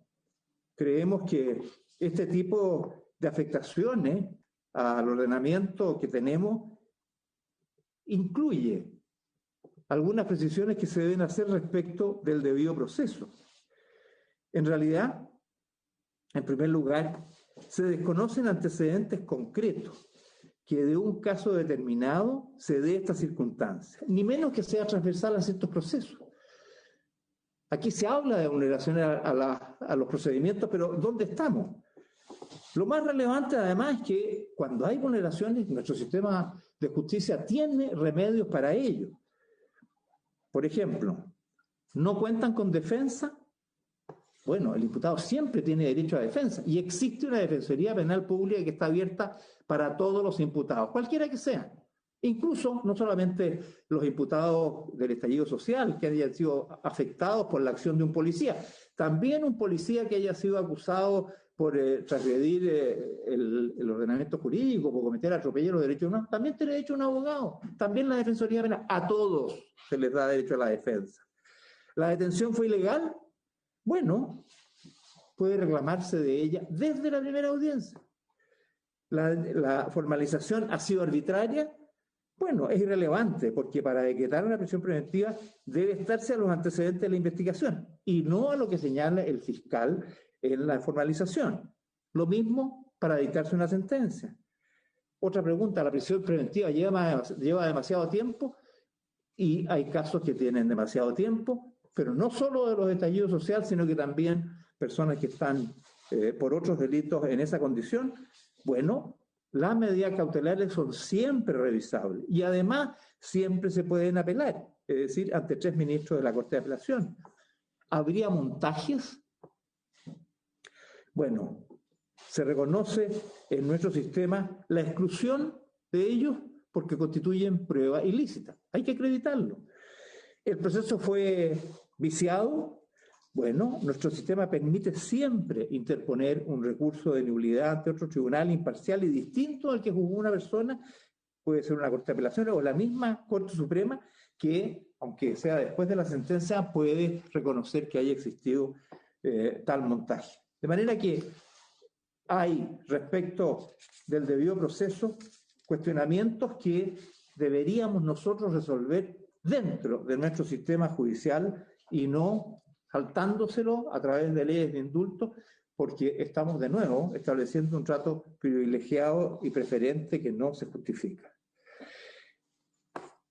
creemos que este tipo de afectaciones al ordenamiento que tenemos incluye algunas precisiones que se deben hacer respecto del debido proceso. En realidad, en primer lugar, se desconocen antecedentes concretos que de un caso determinado se dé esta circunstancia, ni menos que sea transversal a ciertos procesos. Aquí se habla de vulneraciones a los procedimientos, pero ¿dónde estamos? Lo más relevante, además, es que cuando hay vulneraciones, nuestro sistema de justicia tiene remedios para ello. Por ejemplo, ¿no cuentan con defensa? Bueno, el imputado siempre tiene derecho a defensa y existe una defensoría penal pública que está abierta para todos los imputados, cualquiera que sean. Incluso no solamente los imputados del estallido social que hayan sido afectados por la acción de un policía, también un policía que haya sido acusado por transgredir el ordenamiento jurídico, por cometer atropello a los derechos humanos, también tiene derecho a un abogado, también la defensoría penal. A todos se les da derecho a la defensa. ¿La detención fue ilegal? Bueno, puede reclamarse de ella desde la primera audiencia. ¿La formalización ha sido arbitraria? Bueno, es irrelevante, porque para decretar una prisión preventiva debe estarse a los antecedentes de la investigación y no a lo que señala el fiscal en la formalización. Lo mismo para dictarse una sentencia. Otra pregunta, ¿la prisión preventiva lleva demasiado tiempo? Y hay casos que tienen demasiado tiempo, pero no solo de los estallidos sociales, sino que también personas que están por otros delitos en esa condición. Bueno, las medidas cautelares son siempre revisables y además siempre se pueden apelar, es decir, ante 3 ministros de la Corte de Apelación. ¿Habría montajes? Bueno, se reconoce en nuestro sistema la exclusión de ellos porque constituyen prueba ilícita. Hay que acreditarlo. El proceso fue viciado. Bueno, nuestro sistema permite siempre interponer un recurso de nulidad ante otro tribunal imparcial y distinto al que juzgó una persona, puede ser una Corte de Apelaciones o la misma Corte Suprema, que, aunque sea después de la sentencia, puede reconocer que haya existido tal montaje. De manera que hay, respecto del debido proceso, cuestionamientos que deberíamos nosotros resolver dentro de nuestro sistema judicial y no saltándoselo a través de leyes de indulto, porque estamos de nuevo estableciendo un trato privilegiado y preferente que no se justifica.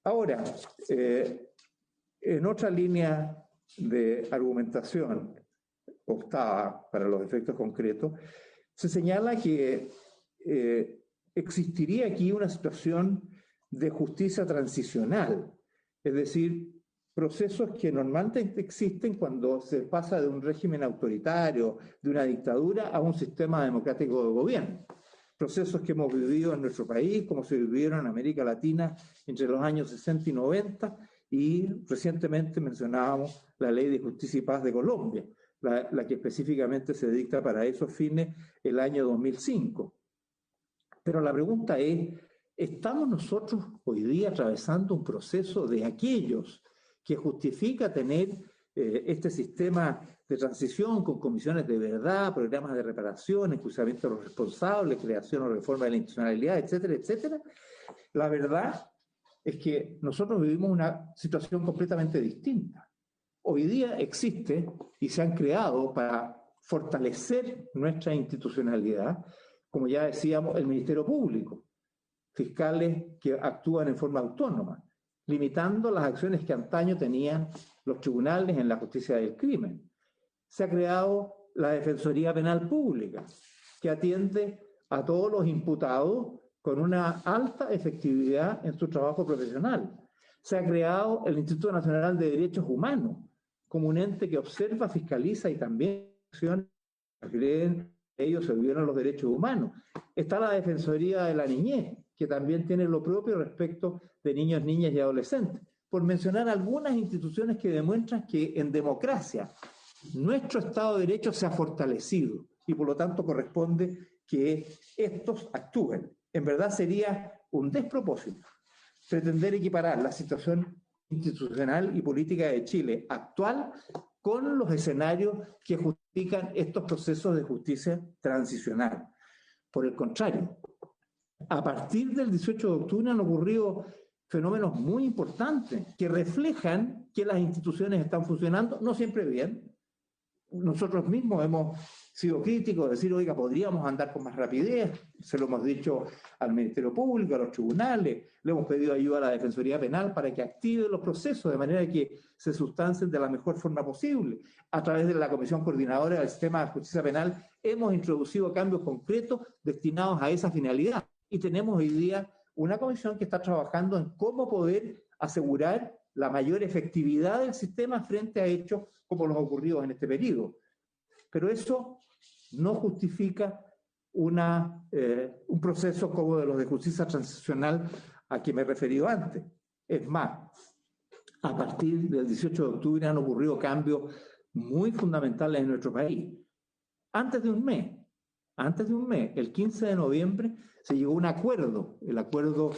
Ahora, en otra línea de argumentación, octava para los efectos concretos, se señala que existiría aquí una situación de justicia transicional, es decir, procesos que normalmente existen cuando se pasa de un régimen autoritario, de una dictadura, a un sistema democrático de gobierno. Procesos que hemos vivido en nuestro país, como se vivieron en América Latina entre los años 60 y 90, y recientemente mencionábamos la Ley de Justicia y Paz de Colombia, la que específicamente se dicta para esos fines el año 2005. Pero la pregunta es estamos nosotros hoy día atravesando un proceso de aquellos que justifica tener este sistema de transición con comisiones de verdad, programas de reparación, enjuiciamiento de los responsables, creación o reforma de la institucionalidad, etcétera, etcétera. La verdad es que nosotros vivimos una situación completamente distinta. Hoy día existe y se han creado para fortalecer nuestra institucionalidad, como ya decíamos, el Ministerio Público, fiscales que actúan en forma autónoma, limitando las acciones que antaño tenían los tribunales en la justicia del crimen. Se ha creado la Defensoría Penal Pública, que atiende a todos los imputados con una alta efectividad en su trabajo profesional. Se ha creado el Instituto Nacional de Derechos Humanos, como un ente que observa, fiscaliza y también acciona ellos se violan los derechos humanos. Está la Defensoría de la Niñez, que también tiene lo propio respecto de niños, niñas y adolescentes. Por mencionar algunas instituciones que demuestran que en democracia nuestro Estado de Derecho se ha fortalecido y por lo tanto corresponde que estos actúen. En verdad sería un despropósito pretender equiparar la situación institucional y política de Chile actual con los escenarios que justifican estos procesos de justicia transicional. Por el contrario, a partir del 18 de octubre han ocurrido fenómenos muy importantes que reflejan que las instituciones están funcionando, no siempre bien. Nosotros mismos hemos sido críticos, decir, oiga, podríamos andar con más rapidez, se lo hemos dicho al Ministerio Público, a los tribunales, le hemos pedido ayuda a la Defensoría Penal para que active los procesos de manera que se sustancien de la mejor forma posible. A través de la Comisión Coordinadora del Sistema de Justicia Penal hemos introducido cambios concretos destinados a esa finalidad y tenemos hoy día una comisión que está trabajando en cómo poder asegurar la mayor efectividad del sistema frente a hechos como los ocurridos en este periodo. Pero eso no justifica un proceso como de los de justicia transicional a que me he referido antes. Es más, a partir del 18 de octubre han ocurrido cambios muy fundamentales en nuestro país. Antes de un mes, el 15 de noviembre, se llegó a un acuerdo, el acuerdo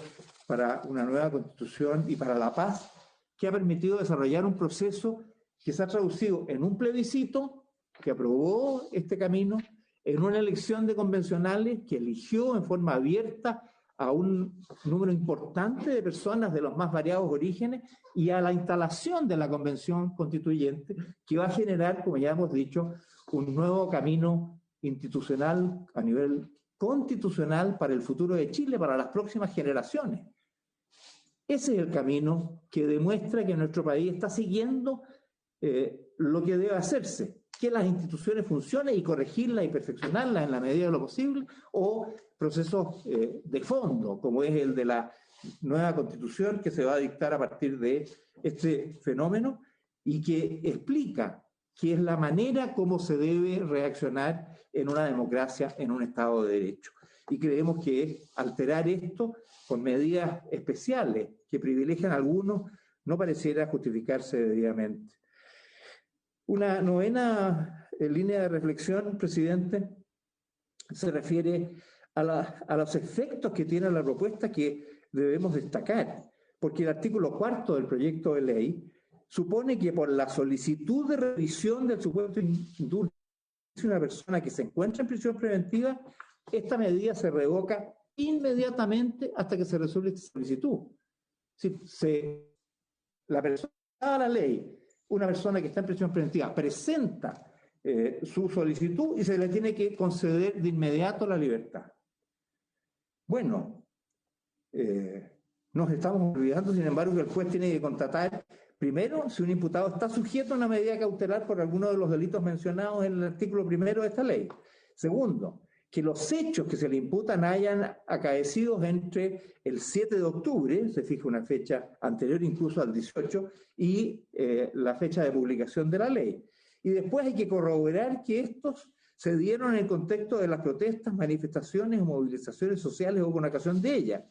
para una nueva constitución y para la paz, que ha permitido desarrollar un proceso que se ha traducido en un plebiscito que aprobó este camino, en una elección de convencionales que eligió en forma abierta a un número importante de personas de los más variados orígenes y a la instalación de la Convención Constituyente, que va a generar, como ya hemos dicho, un nuevo camino institucional a nivel constitucional para el futuro de Chile, para las próximas generaciones. Ese es el camino que demuestra que nuestro país está siguiendo lo que debe hacerse, que las instituciones funcionen y corregirlas y perfeccionarlas en la medida de lo posible, o procesos de fondo, como es el de la nueva constitución que se va a dictar a partir de este fenómeno y que explica que es la manera como se debe reaccionar en una democracia, en un Estado de Derecho. Y creemos que alterar esto con medidas especiales que privilegian a algunos no pareciera justificarse debidamente. Una novena línea de reflexión, presidente, se refiere a los efectos que tiene la propuesta que debemos destacar, porque el artículo 4 del proyecto de ley supone que por la solicitud de revisión del supuesto indulto de una persona que se encuentra en prisión preventiva, esta medida se revoca inmediatamente hasta que se resuelva esta solicitud. Si la persona a la ley, una persona que está en prisión preventiva, presenta su solicitud y se le tiene que conceder de inmediato la libertad. Bueno, nos estamos olvidando, sin embargo, que el juez tiene que constatar, primero, si un imputado está sujeto a una medida cautelar por alguno de los delitos mencionados en el artículo 1 de esta ley. Segundo, que los hechos que se le imputan hayan acaecido entre el 7 de octubre, se fija una fecha anterior incluso al 18, y la fecha de publicación de la ley. Y después hay que corroborar que estos se dieron en el contexto de las protestas, manifestaciones o movilizaciones sociales o con ocasión de ellas.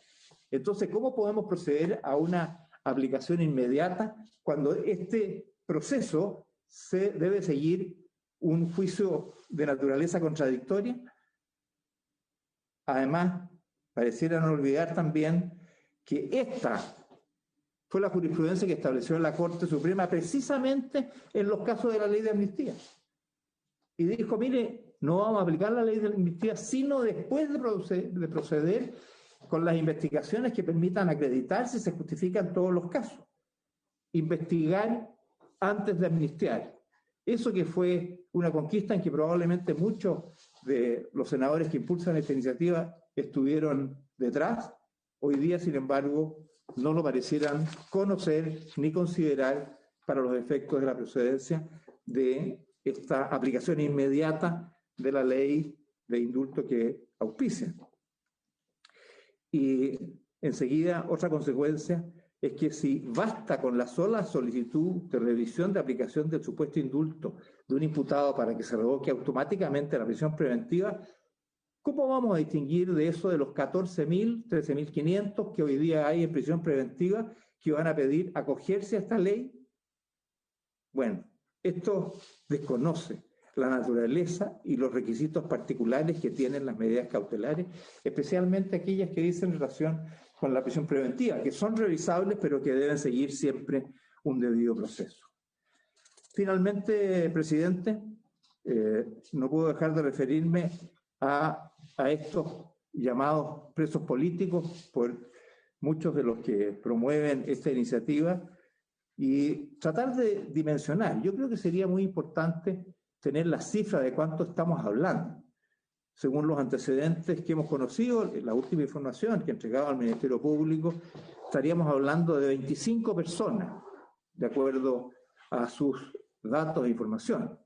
Entonces, ¿cómo podemos proceder a una aplicación inmediata cuando este proceso se debe seguir un juicio de naturaleza contradictoria? Además, parecieran olvidar también que esta fue la jurisprudencia que estableció la Corte Suprema precisamente en los casos de la ley de amnistía. Y dijo, mire, no vamos a aplicar la ley de amnistía, sino después de proceder con las investigaciones que permitan acreditar si se justifican todos los casos. Investigar antes de amnistiar. Eso que fue una conquista en que probablemente muchos de los senadores que impulsan esta iniciativa estuvieron detrás, hoy día, sin embargo, no lo parecieran conocer ni considerar para los efectos de la procedencia de esta aplicación inmediata de la ley de indulto que auspicia. Y enseguida, otra consecuencia es que si basta con la sola solicitud de revisión de aplicación del supuesto indulto de un imputado para que se revoque automáticamente la prisión preventiva, ¿cómo vamos a distinguir de eso de los 14.000, 13.500 que hoy día hay en prisión preventiva que van a pedir acogerse a esta ley? Bueno, esto desconoce la naturaleza y los requisitos particulares que tienen las medidas cautelares, especialmente aquellas que dicen en relación con la prisión preventiva, que son revisables pero que deben seguir siempre un debido proceso. Finalmente, presidente, no puedo dejar de referirme a estos llamados presos políticos por muchos de los que promueven esta iniciativa y tratar de dimensionar. Yo creo que sería muy importante tener la cifra de cuánto estamos hablando. Según los antecedentes que hemos conocido, la última información que entregaba al Ministerio Público, estaríamos hablando de 25 personas, de acuerdo a sus datos e información.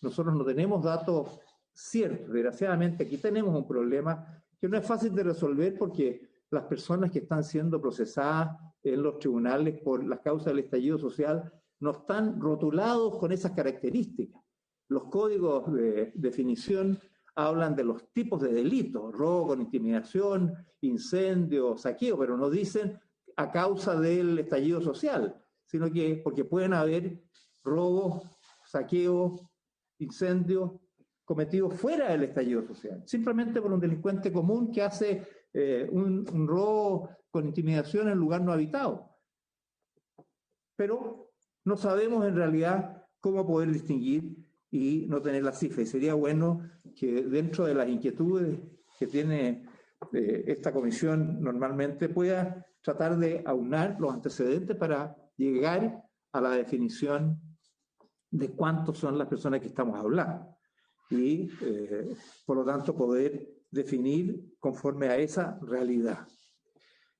Nosotros no tenemos datos ciertos. Desgraciadamente, aquí tenemos un problema que no es fácil de resolver porque las personas que están siendo procesadas en los tribunales por las causas del estallido social no están rotulados con esas características. Los códigos de definición hablan de los tipos de delitos, robo con intimidación, incendio, saqueo, pero no dicen a causa del estallido social, sino que porque pueden haber robos, saqueos, incendios cometidos fuera del estallido social, simplemente por un delincuente común que hace un robo con intimidación en lugar no habitado. Pero no sabemos en realidad cómo poder distinguir y no tener la cifra. Y sería bueno que dentro de las inquietudes que tiene esta comisión normalmente pueda tratar de aunar los antecedentes para llegar a la definición de cuántos son las personas que estamos hablando. Y, por lo tanto, poder definir conforme a esa realidad.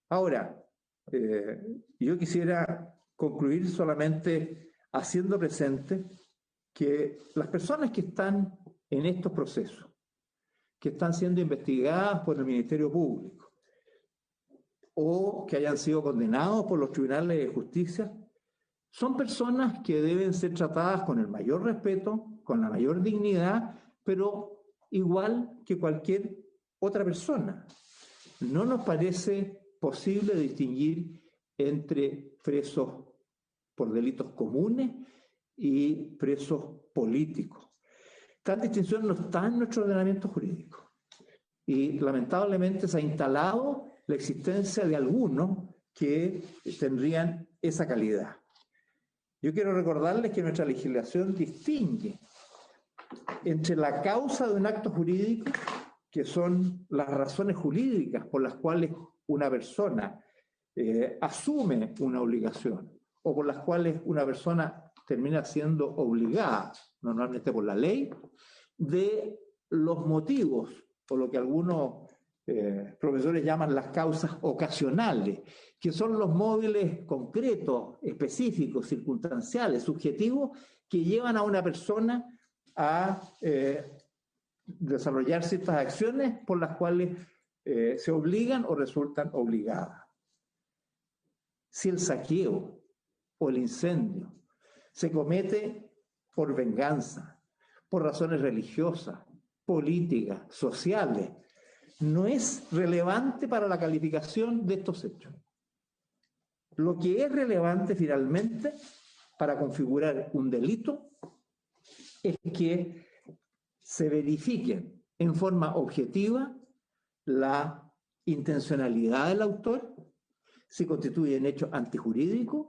Ahora, yo quisiera concluir solamente haciendo presente que las personas que están en estos procesos, que están siendo investigadas por el Ministerio Público o que hayan sido condenados por los tribunales de justicia, son personas que deben ser tratadas con el mayor respeto, con la mayor dignidad, pero igual que cualquier otra persona. No nos parece posible distinguir entre presos por delitos comunes y presos políticos. Tal distinción no está en nuestro ordenamiento jurídico. Y lamentablemente se ha instalado la existencia de algunos que tendrían esa calidad. Yo quiero recordarles que nuestra legislación distingue entre la causa de un acto jurídico, que son las razones jurídicas por las cuales una persona asume una obligación o por las cuales una persona termina siendo obligada, normalmente por la ley, de los motivos, o lo que algunos profesores llaman las causas ocasionales, que son los móviles concretos, específicos, circunstanciales, subjetivos, que llevan a una persona a desarrollar ciertas acciones por las cuales se obligan o resultan obligadas. Si el saqueo o el incendio se comete por venganza, por razones religiosas, políticas, sociales, no es relevante para la calificación de estos hechos. Lo que es relevante finalmente para configurar un delito es que se verifiquen en forma objetiva la intencionalidad del autor, si constituyen hechos antijurídicos,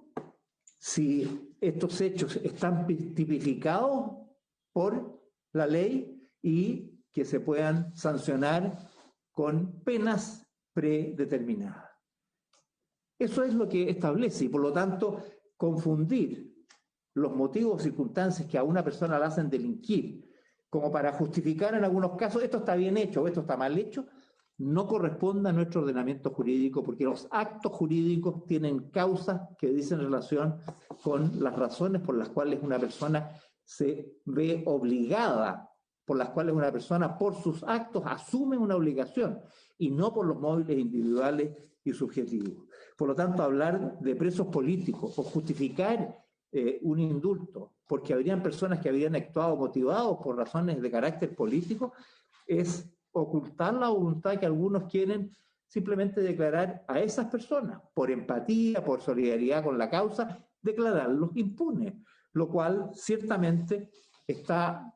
si estos hechos están tipificados por la ley y que se puedan sancionar con penas predeterminadas. Eso es lo que establece y por lo tanto confundir los motivos o circunstancias que a una persona la hacen delinquir como para justificar en algunos casos esto está bien hecho o esto está mal hecho, no corresponde a nuestro ordenamiento jurídico porque los actos jurídicos tienen causas que dicen relación con las razones por las cuales una persona se ve obligada, por las cuales una persona por sus actos asume una obligación y no por los móviles individuales y subjetivos. Por lo tanto, hablar de presos políticos o justificar un indulto porque habrían personas que habrían actuado motivados por razones de carácter político es ocultar la voluntad que algunos quieren simplemente declarar a esas personas, por empatía, por solidaridad con la causa, declararlos impunes, lo cual ciertamente está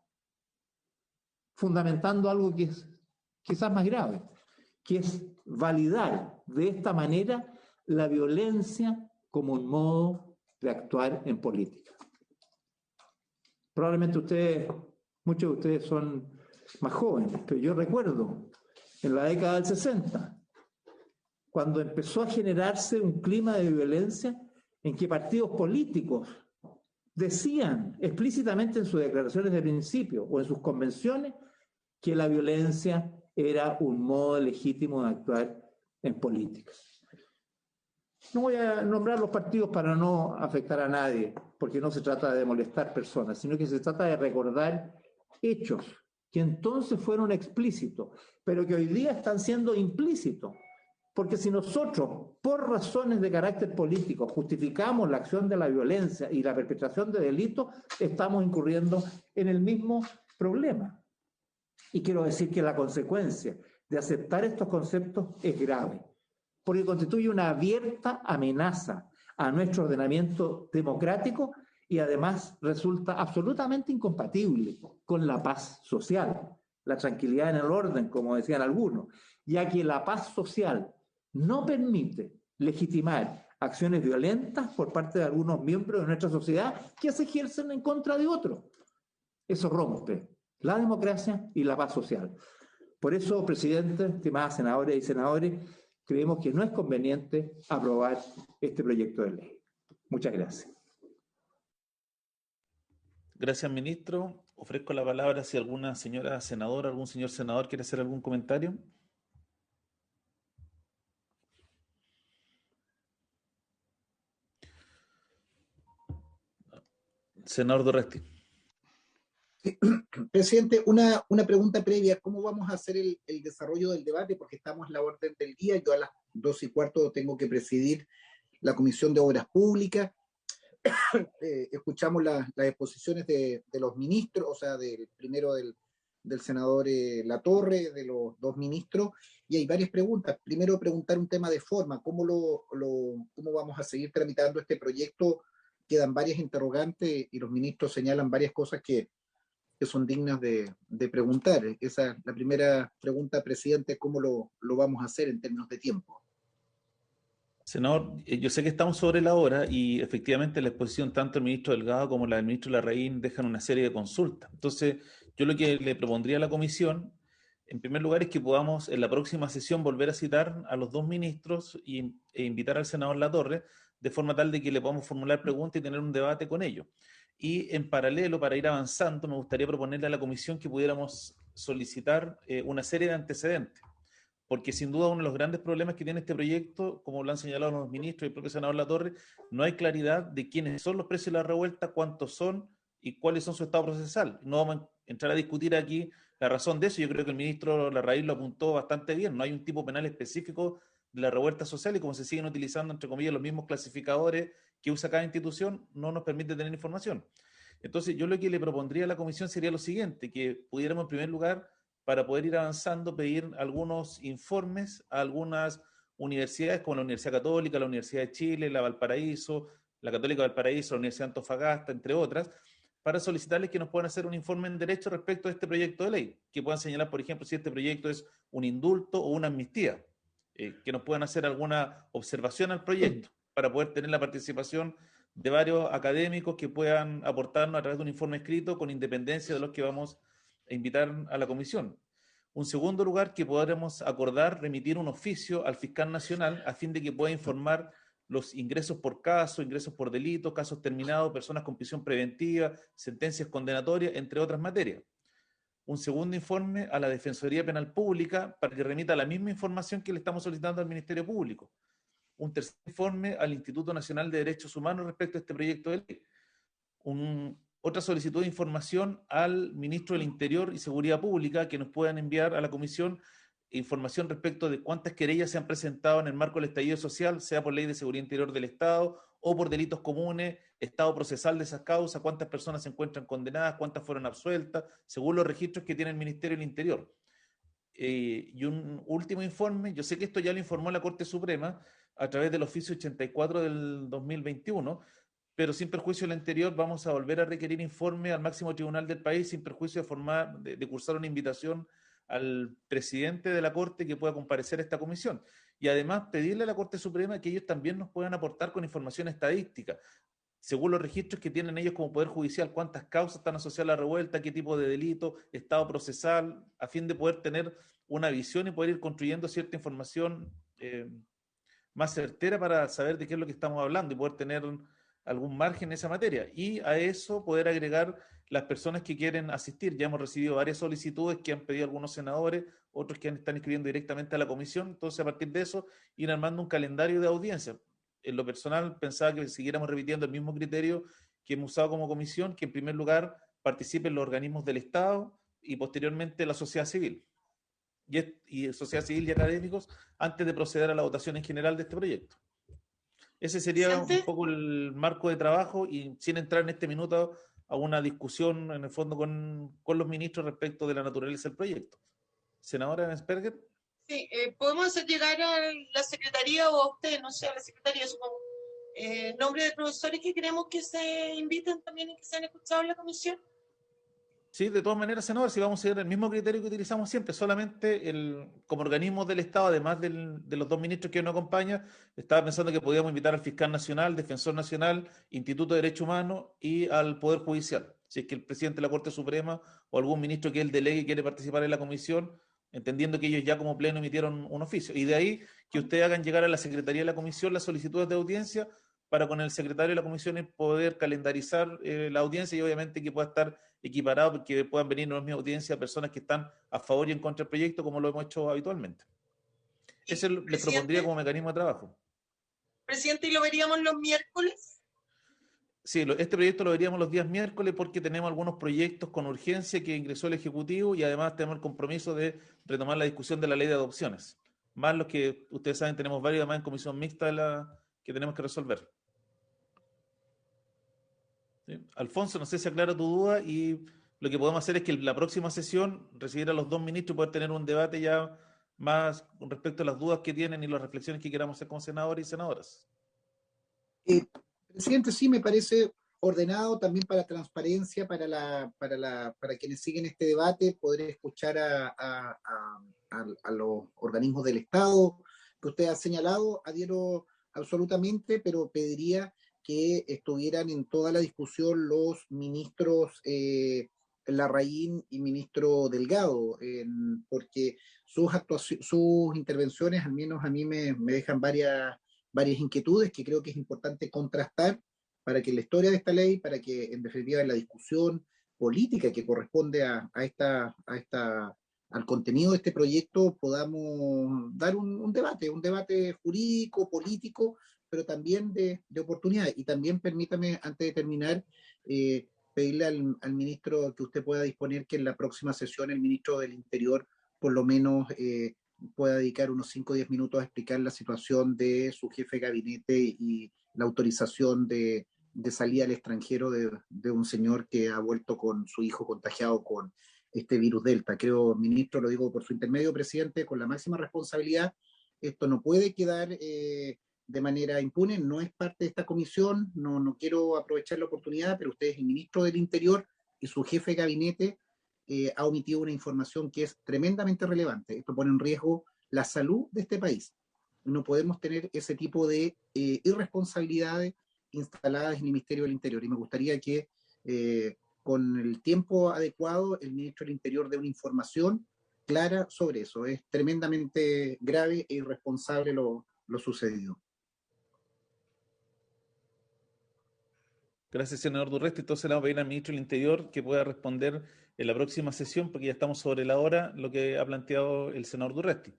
fundamentando algo que es quizás más grave, que es validar de esta manera la violencia como un modo de actuar en política. Probablemente muchos de ustedes son más jóvenes, pero yo recuerdo en la década del 60, cuando empezó a generarse un clima de violencia en que partidos políticos decían explícitamente en sus declaraciones de principio o en sus convenciones que la violencia era un modo legítimo de actuar en política. No voy a nombrar los partidos para no afectar a nadie, porque no se trata de molestar personas, sino que se trata de recordar hechos que entonces fueron explícitos, pero que hoy día están siendo implícitos. Porque si nosotros, por razones de carácter político, justificamos la acción de la violencia y la perpetración de delitos, estamos incurriendo en el mismo problema. Y quiero decir que la consecuencia de aceptar estos conceptos es grave, porque constituye una abierta amenaza a nuestro ordenamiento democrático y además resulta absolutamente incompatible con la paz social, la tranquilidad en el orden, como decían algunos, ya que la paz social no permite legitimar acciones violentas por parte de algunos miembros de nuestra sociedad que se ejercen en contra de otros. Eso rompe la democracia y la paz social. Por eso, presidente, estimadas senadoras y senadores, creemos que no es conveniente aprobar este proyecto de ley. Muchas gracias. Gracias, ministro. Ofrezco la palabra si alguna señora senadora, algún señor senador quiere hacer algún comentario. Senador Dorresti. Sí. Presidente, una pregunta previa. ¿Cómo vamos a hacer el desarrollo del debate? Porque estamos en la orden del día. Yo a las 2:15 tengo que presidir la Comisión de Obras Públicas. Escuchamos las exposiciones de los ministros, o sea, primero del senador Latorre, de los dos ministros, y hay varias preguntas. Primero, preguntar un tema de forma. ¿Cómo vamos a seguir tramitando este proyecto? Quedan varias interrogantes y los ministros señalan varias cosas que son dignas de preguntar. Esa es la primera pregunta, presidente, ¿cómo lo vamos a hacer en términos de tiempo? Senador, yo sé que estamos sobre la hora y efectivamente la exposición tanto del ministro Delgado como la del ministro Larraín dejan una serie de consultas. Entonces, yo lo que le propondría a la comisión, en primer lugar, es que podamos en la próxima sesión volver a citar a los dos ministros e invitar al senador Latorre, de forma tal de que le podamos formular preguntas y tener un debate con ellos. Y en paralelo, para ir avanzando, me gustaría proponerle a la comisión que pudiéramos solicitar una serie de antecedentes. Porque sin duda uno de los grandes problemas que tiene este proyecto, como lo han señalado los ministros y el propio senador Latorre, no hay claridad de quiénes son los precios de la revuelta, cuántos son y cuáles son su estado procesal. No vamos a entrar a discutir aquí la razón de eso. Yo creo que el ministro Larraín lo apuntó bastante bien. No hay un tipo penal específico de la revuelta social y como se siguen utilizando, entre comillas, los mismos clasificadores que usa cada institución, no nos permite tener información. Entonces, yo lo que le propondría a la comisión sería lo siguiente, que pudiéramos en primer lugar, para poder ir avanzando, pedir algunos informes a algunas universidades, como la Universidad Católica, la Universidad de Chile, la Valparaíso, la Católica de Valparaíso, la Universidad de Antofagasta, entre otras, para solicitarles que nos puedan hacer un informe en derecho respecto a este proyecto de ley, que puedan señalar, por ejemplo, si este proyecto es un indulto o una amnistía. que nos puedan hacer alguna observación al proyecto para poder tener la participación de varios académicos que puedan aportarnos a través de un informe escrito con independencia de los que vamos a invitar a la comisión. Un segundo lugar, que podremos acordar remitir un oficio al fiscal nacional a fin de que pueda informar los ingresos por caso, ingresos por delito, casos terminados, personas con prisión preventiva, sentencias condenatorias, entre otras materias. Un segundo informe a la Defensoría Penal Pública para que remita la misma información que le estamos solicitando al Ministerio Público. Un tercer informe al Instituto Nacional de Derechos Humanos respecto a este proyecto de ley. Otra solicitud de información al Ministro del Interior y Seguridad Pública que nos puedan enviar a la Comisión información respecto de cuántas querellas se han presentado en el marco del estallido social, sea por ley de seguridad interior del Estado o por delitos comunes, estado procesal de esas causas, cuántas personas se encuentran condenadas, cuántas fueron absueltas, según los registros que tiene el Ministerio del Interior. Y un último informe, yo sé que esto ya lo informó la Corte Suprema a través del oficio 84 del 2021, pero sin perjuicio del anterior vamos a volver a requerir informe al máximo tribunal del país sin perjuicio de cursar una invitación al presidente de la Corte que pueda comparecer a esta comisión. Y además pedirle a la Corte Suprema que ellos también nos puedan aportar con información estadística, según los registros que tienen ellos como Poder Judicial, cuántas causas están asociadas a la revuelta, qué tipo de delito, estado procesal, a fin de poder tener una visión y poder ir construyendo cierta información más certera para saber de qué es lo que estamos hablando y poder tener algún margen en esa materia. Y a eso poder agregar las personas que quieren asistir. Ya hemos recibido varias solicitudes que han pedido algunos senadores, otros que están escribiendo directamente a la comisión. Entonces, a partir de eso, ir armando un calendario de audiencia. En lo personal, pensaba que siguiéramos repitiendo el mismo criterio que hemos usado como comisión, que en primer lugar participen los organismos del Estado y posteriormente la sociedad civil. Y sociedad civil y académicos antes de proceder a la votación en general de este proyecto. Ese sería un poco el marco de trabajo y sin entrar en este minuto a una discusión en el fondo con los ministros respecto de la naturaleza del proyecto. Senadora Ensperger. Sí, podemos hacer llegar a la Secretaría o a usted, no sé, a la Secretaría, supongo, nombre de profesores que queremos que se inviten también y que sean escuchados en la comisión. Sí, de todas maneras, senador, si vamos a seguir el mismo criterio que utilizamos siempre, solamente como organismos del Estado, además de los dos ministros que nos acompañan, estaba pensando que podíamos invitar al Fiscal Nacional, Defensor Nacional, Instituto de Derechos Humanos y al Poder Judicial. Si es que el presidente de la Corte Suprema o algún ministro que él delegue quiere participar en la comisión, entendiendo que ellos ya como pleno emitieron un oficio. Y de ahí que ustedes hagan llegar a la Secretaría de la Comisión las solicitudes de audiencia para con el secretario de la comisión poder calendarizar la audiencia y obviamente que pueda estar equiparado porque puedan venir a la misma audiencia personas que están a favor y en contra del proyecto como lo hemos hecho habitualmente. Eso les propondría como mecanismo de trabajo. Presidente, ¿y lo veríamos los miércoles? Sí, este proyecto lo veríamos los días miércoles porque tenemos algunos proyectos con urgencia que ingresó el Ejecutivo y además tenemos el compromiso de retomar la discusión de la ley de adopciones. Más los que ustedes saben, tenemos varios además en comisión mixta que tenemos que resolver. ¿Sí? Alfonso, no sé si aclara tu duda y lo que podemos hacer es que en la próxima sesión recibir a los dos ministros y poder tener un debate ya más con respecto a las dudas que tienen y las reflexiones que queramos hacer con senadores y senadoras. Presidente, sí me parece ordenado también para transparencia, para quienes siguen este debate, poder escuchar a los organismos del Estado que usted ha señalado, adhiero absolutamente, pero pediría que estuvieran en toda la discusión los ministros Larraín y ministro Delgado, porque sus intervenciones, al menos a mí me dejan varias inquietudes que creo que es importante contrastar para que la historia de esta ley, para que en definitiva en la discusión política que corresponde al contenido de este proyecto podamos dar un debate jurídico, político, pero también de oportunidad. Y también permítame, antes de terminar, pedirle al ministro que usted pueda disponer que en la próxima sesión el ministro del Interior por lo menos pueda dedicar unos 5 o 10 minutos a explicar la situación de su jefe de gabinete y la autorización de salida al extranjero de un señor que ha vuelto con su hijo contagiado con este virus Delta. Creo, ministro, lo digo por su intermedio, presidente, con la máxima responsabilidad, esto no puede quedar de manera impune, no es parte de esta comisión, no quiero aprovechar la oportunidad, pero usted es el ministro del Interior y su jefe de gabinete ha omitido una información que es tremendamente relevante. Esto pone en riesgo la salud de este país. no podemos tener ese tipo de irresponsabilidades instaladas en el Ministerio del Interior. Y me gustaría que con el tiempo adecuado el Ministro del Interior dé una información clara sobre eso. Es tremendamente grave e irresponsable lo sucedido. Gracias, senador Durresti. Entonces le vamos a pedir al ministro del Interior que pueda responder en la próxima sesión, porque ya estamos sobre la hora, lo que ha planteado el senador Durresti.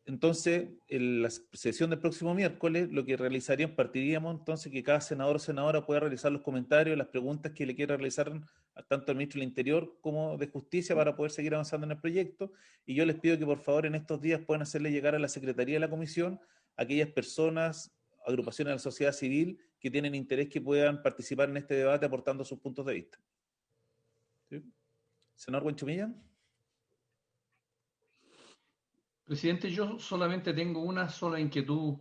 Entonces, en la sesión del próximo miércoles, lo que realizaríamos, partiríamos entonces que cada senador o senadora pueda realizar los comentarios, las preguntas que le quiera realizar tanto al ministro del Interior como de Justicia para poder seguir avanzando en el proyecto. Y yo les pido que por favor en estos días puedan hacerle llegar a la Secretaría de la Comisión aquellas personas, agrupaciones de la sociedad civil que tienen interés que puedan participar en este debate aportando sus puntos de vista. ¿Sí? Senador Buenchumilla. Presidente, yo solamente tengo una sola inquietud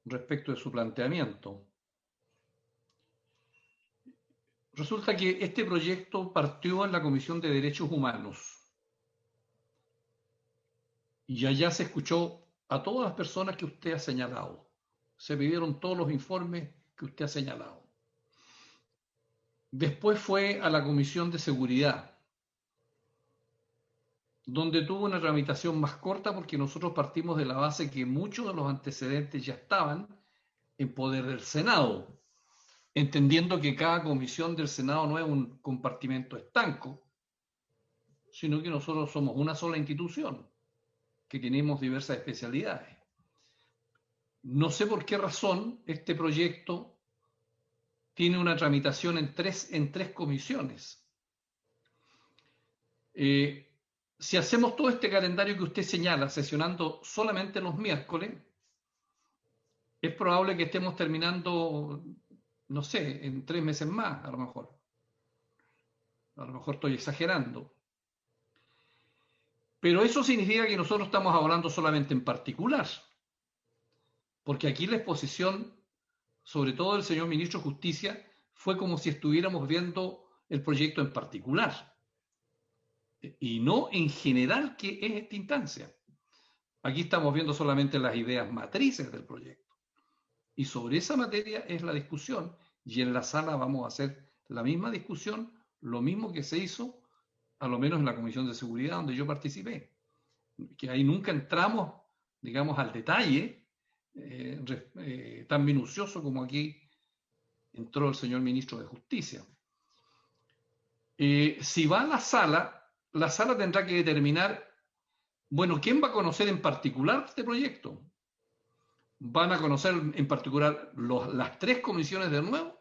respecto de su planteamiento. Resulta que este proyecto partió en la Comisión de Derechos Humanos y allá se escuchó a todas las personas que usted ha señalado. Se pidieron todos los informes que usted ha señalado. Después fue a la Comisión de Seguridad, donde tuvo una tramitación más corta porque nosotros partimos de la base que muchos de los antecedentes ya estaban en poder del Senado, entendiendo que cada comisión del Senado no es un compartimento estanco, sino que nosotros somos una sola institución, que tenemos diversas especialidades. No sé por qué razón este proyecto tiene una tramitación en tres comisiones. Si hacemos todo este calendario que usted señala, sesionando solamente los miércoles, es probable que estemos terminando, no sé, en 3 meses más, a lo mejor. A lo mejor estoy exagerando. Pero eso significa que nosotros estamos hablando solamente en particular. Porque aquí la exposición, sobre todo del señor Ministro de Justicia, fue como si estuviéramos viendo el proyecto en particular. Y no en general que es esta instancia. Aquí estamos viendo solamente las ideas matrices del proyecto. Y sobre esa materia es la discusión. Y en la sala vamos a hacer la misma discusión, lo mismo que se hizo, a lo menos en la Comisión de Seguridad, donde yo participé. Que ahí nunca entramos, digamos, al detalle tan minucioso como aquí entró el señor Ministro de Justicia. Si va a la sala tendrá que determinar, bueno, ¿quién va a conocer en particular este proyecto? ¿Van a conocer en particular las 3 comisiones de nuevo?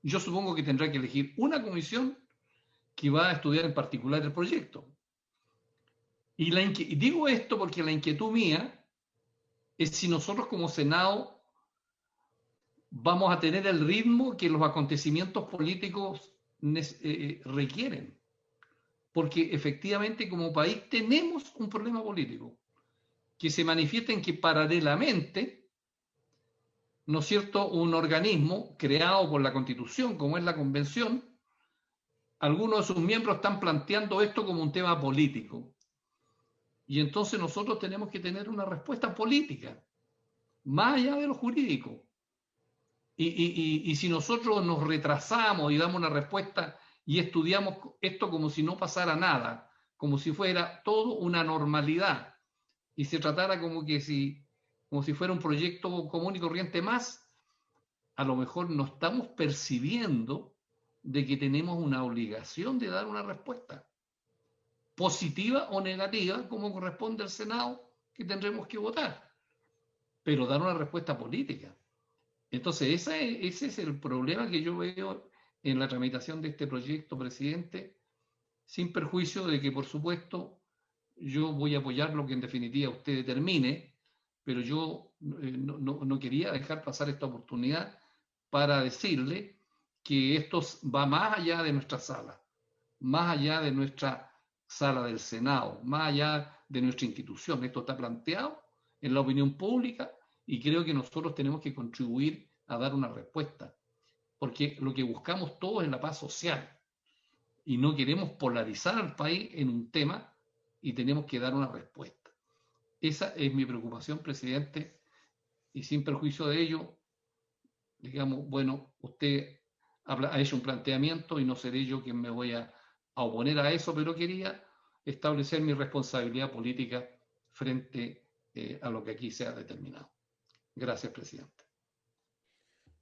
Yo supongo que tendrá que elegir una comisión que va a estudiar en particular el proyecto. Y digo esto porque la inquietud mía es si nosotros como Senado vamos a tener el ritmo que los acontecimientos políticos requieren. Porque efectivamente como país tenemos un problema político que se manifiesta en que paralelamente, ¿no es cierto?, un organismo creado por la Constitución, como es la Convención, algunos de sus miembros están planteando esto como un tema político. Y entonces nosotros tenemos que tener una respuesta política, más allá de lo jurídico. Y si nosotros nos retrasamos y damos una respuesta y estudiamos esto como si no pasara nada, como si fuera todo una normalidad, y se tratara como si fuera un proyecto común y corriente más, a lo mejor no estamos percibiendo de que tenemos una obligación de dar una respuesta, positiva o negativa, como corresponde al Senado, que tendremos que votar, pero dar una respuesta política. Entonces, ese es el problema que yo veo en la tramitación de este proyecto, presidente, sin perjuicio de que, por supuesto, yo voy a apoyar lo que en definitiva usted determine, pero yo no quería dejar pasar esta oportunidad para decirle que esto va más allá de nuestra sala, más allá de nuestra sala del Senado, más allá de nuestra institución. Esto está planteado en la opinión pública y creo que nosotros tenemos que contribuir a dar una respuesta, porque lo que buscamos todos es la paz social y no queremos polarizar al país en un tema y tenemos que dar una respuesta. Esa es mi preocupación, presidente, y sin perjuicio de ello, digamos, bueno, usted ha hecho un planteamiento y no seré yo quien me voy a oponer a eso, pero quería establecer mi responsabilidad política frente a lo que aquí se ha determinado. Gracias, presidente.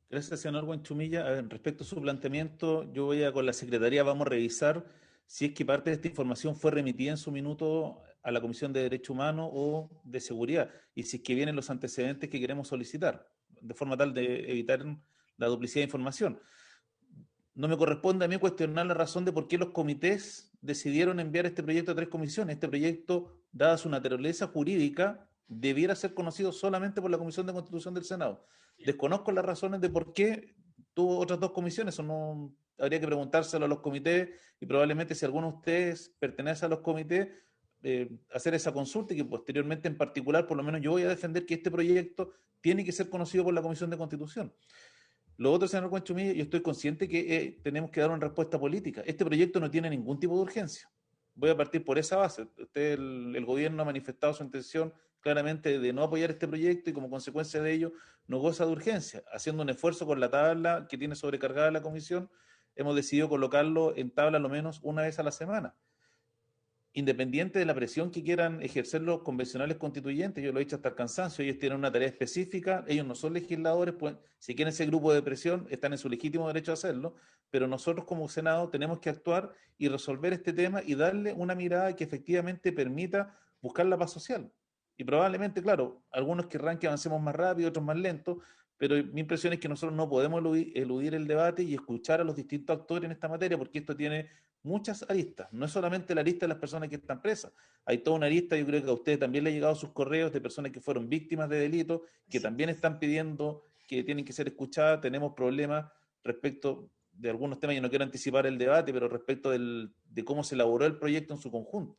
Gracias, senador Guanchumilla. Respecto a su planteamiento, yo voy a con la Secretaría, vamos a revisar si es que parte de esta información fue remitida en su minuto a la Comisión de Derechos Humanos o de Seguridad, y si es que vienen los antecedentes que queremos solicitar, de forma tal de evitar la duplicidad de información. No me corresponde a mí cuestionar la razón de por qué los comités decidieron enviar este proyecto a 3 comisiones. Este proyecto, dada su naturaleza jurídica, debiera ser conocido solamente por la Comisión de Constitución del Senado. Desconozco las razones de por qué tuvo otras 2 comisiones, o no, habría que preguntárselo a los comités, y probablemente si alguno de ustedes pertenece a los comités, hacer esa consulta, y que posteriormente, en particular, por lo menos yo voy a defender que este proyecto tiene que ser conocido por la Comisión de Constitución. Lo otro, señor Guanchumilla, yo estoy consciente que tenemos que dar una respuesta política. Este proyecto no tiene ningún tipo de urgencia. Voy a partir por esa base. Usted, el gobierno ha manifestado su intención claramente de no apoyar este proyecto, y como consecuencia de ello no goza de urgencia. Haciendo un esfuerzo con la tabla que tiene sobrecargada la comisión, hemos decidido colocarlo en tabla lo menos una vez a la semana. Independiente de la presión que quieran ejercer los convencionales constituyentes, yo lo he dicho hasta el cansancio, ellos tienen una tarea específica, ellos no son legisladores, pues, si quieren ese grupo de presión, están en su legítimo derecho a hacerlo, pero nosotros como Senado tenemos que actuar y resolver este tema y darle una mirada que efectivamente permita buscar la paz social. Y probablemente, claro, algunos querrán que avancemos más rápido, otros más lento, pero mi impresión es que nosotros no podemos eludir el debate y escuchar a los distintos actores en esta materia, porque esto tiene muchas aristas. No es solamente la arista de las personas que están presas, hay toda una arista, yo creo que a ustedes también les han llegado sus correos de personas que fueron víctimas de delitos, que también están pidiendo que tienen que ser escuchadas. Tenemos problemas respecto de algunos temas, yo no quiero anticipar el debate, pero respecto de cómo se elaboró el proyecto en su conjunto.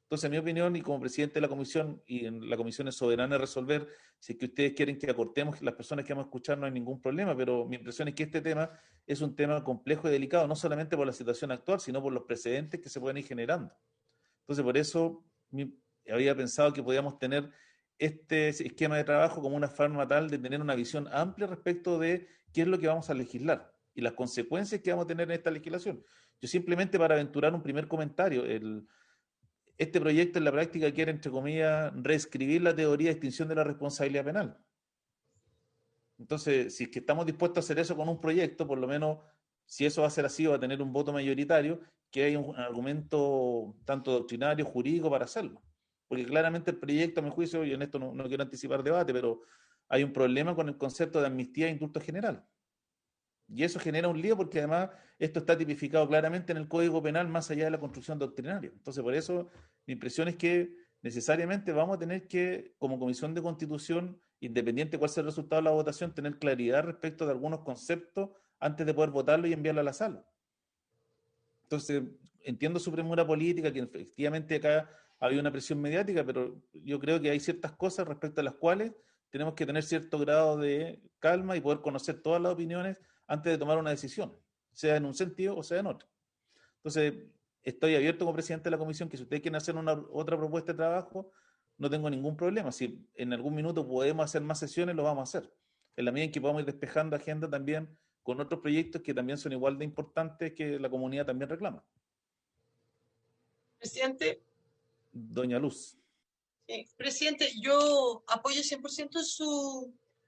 Entonces, en mi opinión, y como presidente de la comisión, y en la comisión es soberana de resolver, si es que ustedes quieren que acortemos las personas que vamos a escuchar, no hay ningún problema, pero mi impresión es que este tema es un tema complejo y delicado, no solamente por la situación actual, sino por los precedentes que se pueden ir generando. Entonces, por eso había pensado que podíamos tener este esquema de trabajo como una forma tal de tener una visión amplia respecto de qué es lo que vamos a legislar y las consecuencias que vamos a tener en esta legislación. Yo simplemente, para aventurar un primer comentario, este proyecto en la práctica quiere, entre comillas, reescribir la teoría de extinción de la responsabilidad penal. Entonces, si es que estamos dispuestos a hacer eso con un proyecto, por lo menos, si eso va a ser así, va a tener un voto mayoritario, que hay un argumento tanto doctrinario, jurídico para hacerlo. Porque claramente el proyecto, a mi juicio, y en esto no quiero anticipar debate, pero hay un problema con el concepto de amnistía e indulto general. Y eso genera un lío, porque además esto está tipificado claramente en el Código Penal más allá de la construcción doctrinaria. Entonces, por eso mi impresión es que necesariamente vamos a tener que, como Comisión de Constitución, independiente de cuál sea el resultado de la votación, tener claridad respecto de algunos conceptos antes de poder votarlo y enviarlo a la sala. Entonces, entiendo su premura política, que efectivamente acá había una presión mediática, pero yo creo que hay ciertas cosas respecto a las cuales tenemos que tener cierto grado de calma y poder conocer todas las opiniones antes de tomar una decisión, sea en un sentido o sea en otro. Entonces, estoy abierto como presidente de la comisión, que si ustedes quieren hacer otra propuesta de trabajo, no tengo ningún problema. Si en algún minuto podemos hacer más sesiones, lo vamos a hacer. En la medida en que podamos ir despejando agenda también con otros proyectos que también son igual de importantes, que la comunidad también reclama. Presidente. Doña Luz. Presidente, yo apoyo 100%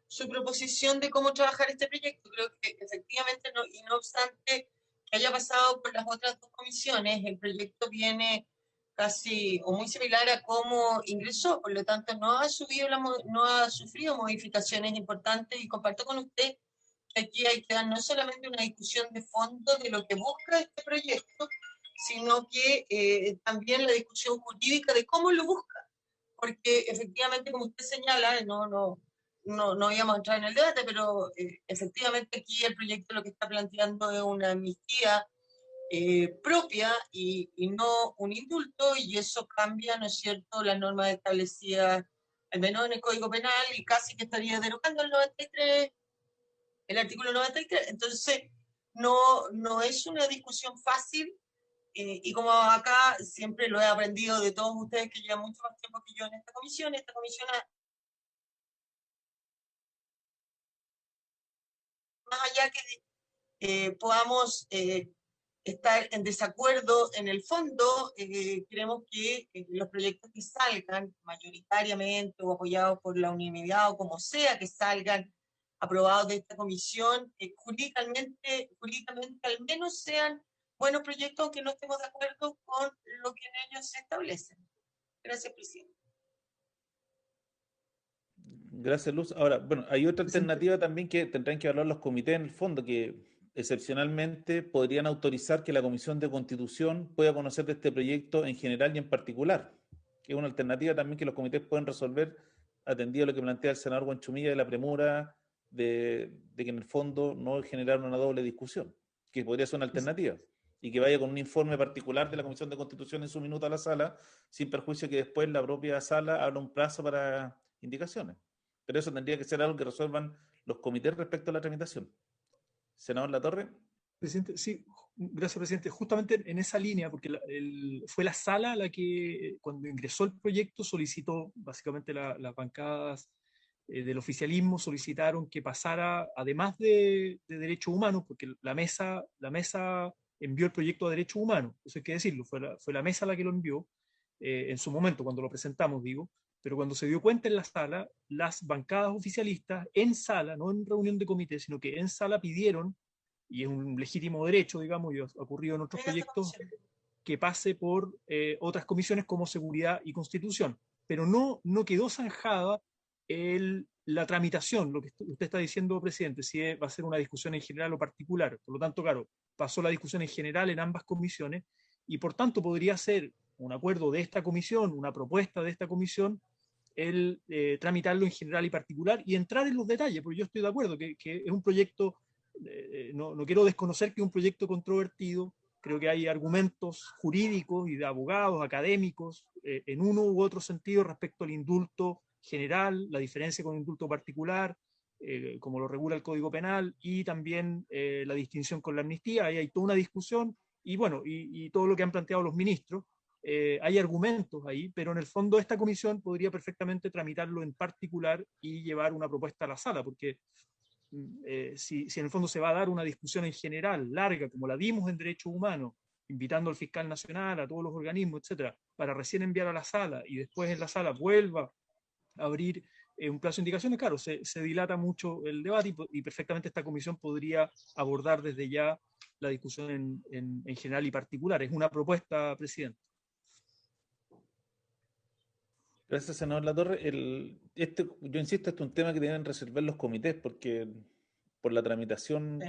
su proposición de cómo trabajar este proyecto. Creo que efectivamente, y no obstante que haya pasado por las otras 2 comisiones, el proyecto viene casi o muy similar a cómo ingresó, por lo tanto no ha sufrido modificaciones importantes, y comparto con usted que aquí hay que dar no solamente una discusión de fondo de lo que busca este proyecto, sino que también la discusión jurídica de cómo lo busca. Porque efectivamente, como usted señala, no íbamos a entrar en el debate, pero efectivamente aquí el proyecto lo que está planteando es una amnistía propia y no un indulto, y eso cambia, ¿no es cierto?, las normas establecidas, al menos en el Código Penal, y casi que estaría derogando el artículo 93. Entonces, no es una discusión fácil. y como acá siempre lo he aprendido de todos ustedes que llevan mucho más tiempo que yo en esta comisión más allá que podamos estar en desacuerdo en el fondo, creemos que los proyectos que salgan mayoritariamente o apoyados por la unanimidad o como sea que salgan aprobados de esta comisión, jurídicamente al menos sean buenos proyectos, aunque no estemos de acuerdo con lo que en ellos se establecen. Gracias, presidente. Gracias, Luz. Ahora, bueno, hay otra alternativa también que tendrán que hablar los comités en el fondo, que excepcionalmente podrían autorizar que la Comisión de Constitución pueda conocer de este proyecto en general y en particular, que es una alternativa también que los comités pueden resolver, atendido a lo que plantea el senador Huanchumilla de la premura de que en el fondo no generar una doble discusión, que podría ser una alternativa, y que vaya con un informe particular de la Comisión de Constitución en su minuto a la sala, sin perjuicio que después la propia sala abra un plazo para indicaciones. Pero eso tendría que ser algo que resuelvan los comités respecto a la tramitación. Senador Latorre. Presidente, sí, gracias, presidente. Justamente en esa línea, porque fue la sala la que, cuando ingresó el proyecto, solicitó, básicamente las bancadas del oficialismo solicitaron que pasara, además de derechos humanos, porque la mesa envió el proyecto a derechos humanos, eso hay que decirlo, fue la mesa la que lo envió, en su momento, cuando lo presentamos, digo, pero cuando se dio cuenta en la sala, las bancadas oficialistas en sala, no en reunión de comité, sino que en sala pidieron, y es un legítimo derecho, digamos, y ha ocurrido en otros proyectos, que pase por otras comisiones como Seguridad y Constitución. Pero no quedó zanjada la tramitación, lo que usted está diciendo, presidente, si va a ser una discusión en general o particular. Por lo tanto, claro, pasó la discusión en general en ambas comisiones, y por tanto podría ser un acuerdo de esta comisión, una propuesta de esta comisión, el tramitarlo en general y particular y entrar en los detalles, porque yo estoy de acuerdo que es un proyecto, no quiero desconocer que es un proyecto controvertido, creo que hay argumentos jurídicos y de abogados, académicos, en uno u otro sentido respecto al indulto general, la diferencia con el indulto particular, como lo regula el Código Penal, y también la distinción con la amnistía. Ahí hay toda una discusión, y bueno, y todo lo que han planteado los ministros. Hay argumentos ahí, pero en el fondo esta comisión podría perfectamente tramitarlo en particular y llevar una propuesta a la sala, porque si en el fondo se va a dar una discusión en general, larga, como la dimos en Derechos Humanos, invitando al fiscal nacional, a todos los organismos, etcétera, para recién enviar a la sala y después en la sala vuelva a abrir un plazo de indicaciones, claro, se dilata mucho el debate y perfectamente esta comisión podría abordar desde ya la discusión en general y particular. Es una propuesta, presidente. Gracias, senador Latorre. Yo insisto, este es un tema que deben resolver los comités, porque por la tramitación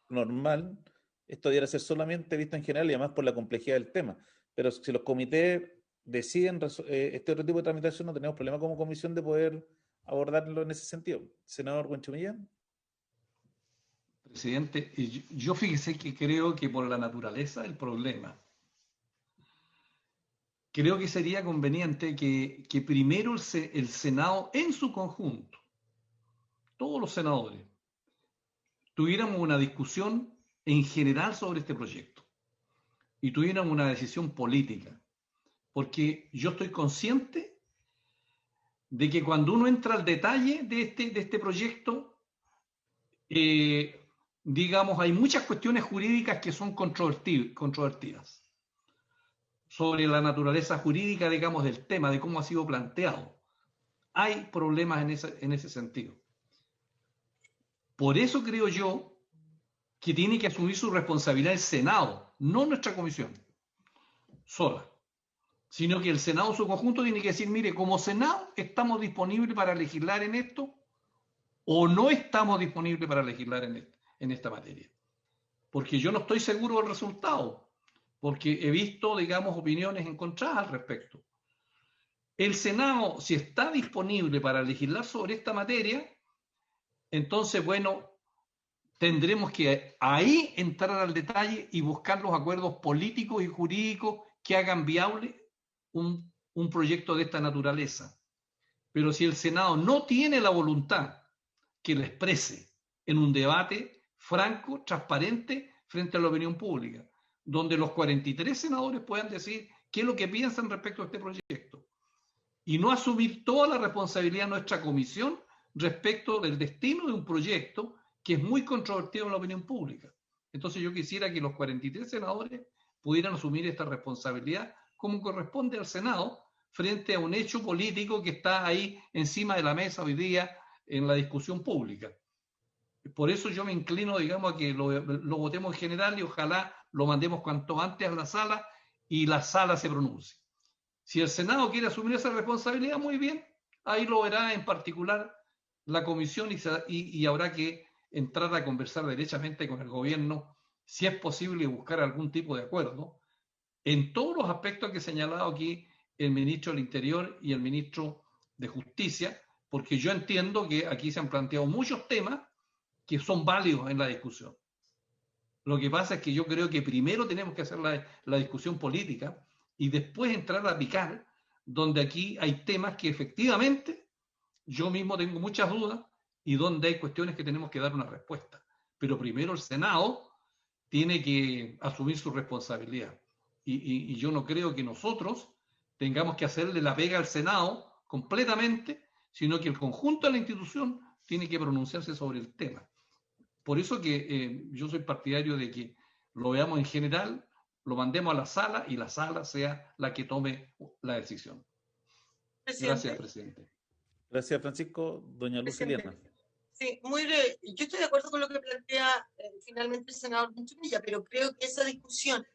normal, esto debería ser solamente visto en general y además por la complejidad del tema. Pero si los comités deciden este otro tipo de tramitación, no tenemos problema como comisión de poder abordarlo en ese sentido. Senador Huanchumilla. Presidente, yo fíjese que creo que por la naturaleza del problema, creo que sería conveniente que primero el Senado en su conjunto, todos los senadores, tuviéramos una discusión en general sobre este proyecto y tuviéramos una decisión política. Porque yo estoy consciente de que cuando uno entra al detalle de este proyecto, digamos, hay muchas cuestiones jurídicas que son controvertidas sobre la naturaleza jurídica, digamos, del tema, de cómo ha sido planteado. Hay problemas en ese sentido. Por eso creo yo que tiene que asumir su responsabilidad el Senado, no nuestra comisión sola, sino que el Senado en su conjunto tiene que decir, mire, como Senado estamos disponibles para legislar en esto o no estamos disponibles para legislar en esta materia. Porque yo no estoy seguro del resultado, porque he visto, digamos, opiniones encontradas al respecto. El Senado, si está disponible para legislar sobre esta materia, entonces, bueno, tendremos que ahí entrar al detalle y buscar los acuerdos políticos y jurídicos que hagan viable un proyecto de esta naturaleza. Pero si el Senado no tiene la voluntad que lo exprese en un debate franco, transparente, frente a la opinión pública, donde los 43 senadores puedan decir qué es lo que piensan respecto a este proyecto. Y no asumir toda la responsabilidad de nuestra comisión respecto del destino de un proyecto que es muy controvertido en la opinión pública. Entonces yo quisiera que los 43 senadores pudieran asumir esta responsabilidad como corresponde al Senado frente a un hecho político que está ahí encima de la mesa hoy día en la discusión pública. Por eso yo me inclino, digamos, a que lo votemos en general y ojalá lo mandemos cuanto antes a la sala y la sala se pronuncie. Si el Senado quiere asumir esa responsabilidad, muy bien, ahí lo verá en particular la comisión y habrá que entrar a conversar derechamente con el gobierno si es posible buscar algún tipo de acuerdo en todos los aspectos que he señalado aquí el ministro del Interior y el ministro de Justicia, porque yo entiendo que aquí se han planteado muchos temas que son válidos en la discusión. Lo que pasa es que yo creo que primero tenemos que hacer la discusión política y después entrar a picar, donde aquí hay temas que efectivamente yo mismo tengo muchas dudas y donde hay cuestiones que tenemos que dar una respuesta. Pero primero el Senado tiene que asumir su responsabilidad. Y yo no creo que nosotros tengamos que hacerle la pega al Senado completamente, sino que el conjunto de la institución tiene que pronunciarse sobre el tema. Por eso que yo soy partidario de que lo veamos en general, lo mandemos a la sala y la sala sea la que tome la decisión. Gracias, presidente. Gracias, Francisco. Doña Luz Eliana. Sí, yo estoy de acuerdo con lo que plantea finalmente el senador Chumilla, pero creo que esa discusión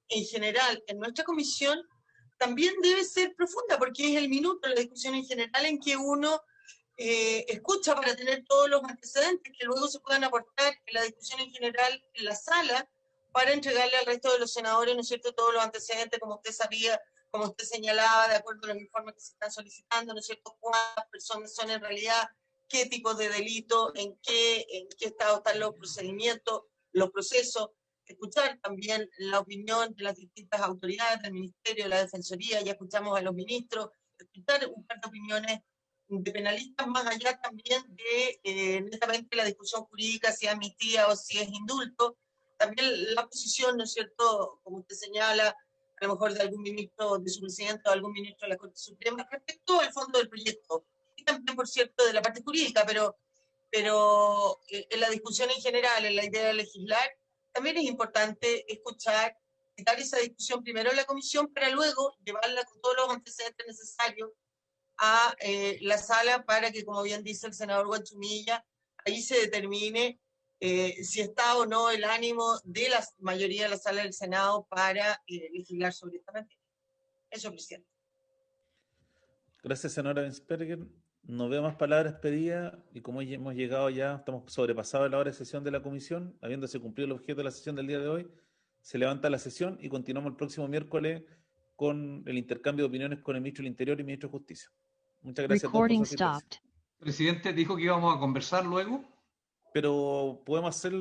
en general en nuestra comisión también debe ser profunda, porque es el minuto, la discusión en general en que uno escucha para tener todos los antecedentes que luego se puedan aportar en la discusión en general en la sala para entregarle al resto de los senadores, ¿no es cierto?, todos los antecedentes, como usted sabía, como usted señalaba, de acuerdo a los informes que se están solicitando, ¿no es cierto?, cuántas personas son en realidad, qué tipo de delito, en qué estado están los procedimientos, los procesos, escuchar también la opinión de las distintas autoridades del Ministerio, de la Defensoría, ya escuchamos a los ministros, escuchar un par de opiniones de penalistas, más allá también de netamente la discusión jurídica, si es amnistía o si es indulto, también la posición, ¿no es cierto?, como usted señala, a lo mejor de algún ministro, de su presidente o algún ministro de la Corte Suprema, respecto al fondo del proyecto, y también, por cierto, de la parte jurídica, pero en la discusión en general, en la idea de legislar, también es importante escuchar y dar esa discusión primero en la comisión, para luego llevarla con todos los antecedentes necesarios a la sala para que, como bien dice el senador Guachumilla, ahí se determine si está o no el ánimo de la mayoría de la sala del Senado para legislar sobre esta materia. Eso, presidente. Gracias, senadora Bensperger. No veo más palabras pedidas y como hemos llegado ya, estamos sobrepasados la hora de sesión de la comisión, habiéndose cumplido el objeto de la sesión del día de hoy, se levanta la sesión y continuamos el próximo miércoles con el intercambio de opiniones con el ministro del Interior y ministro de Justicia. Muchas gracias a todos por su asistencia. Presidente, dijo que íbamos a conversar luego. Pero podemos hacerlo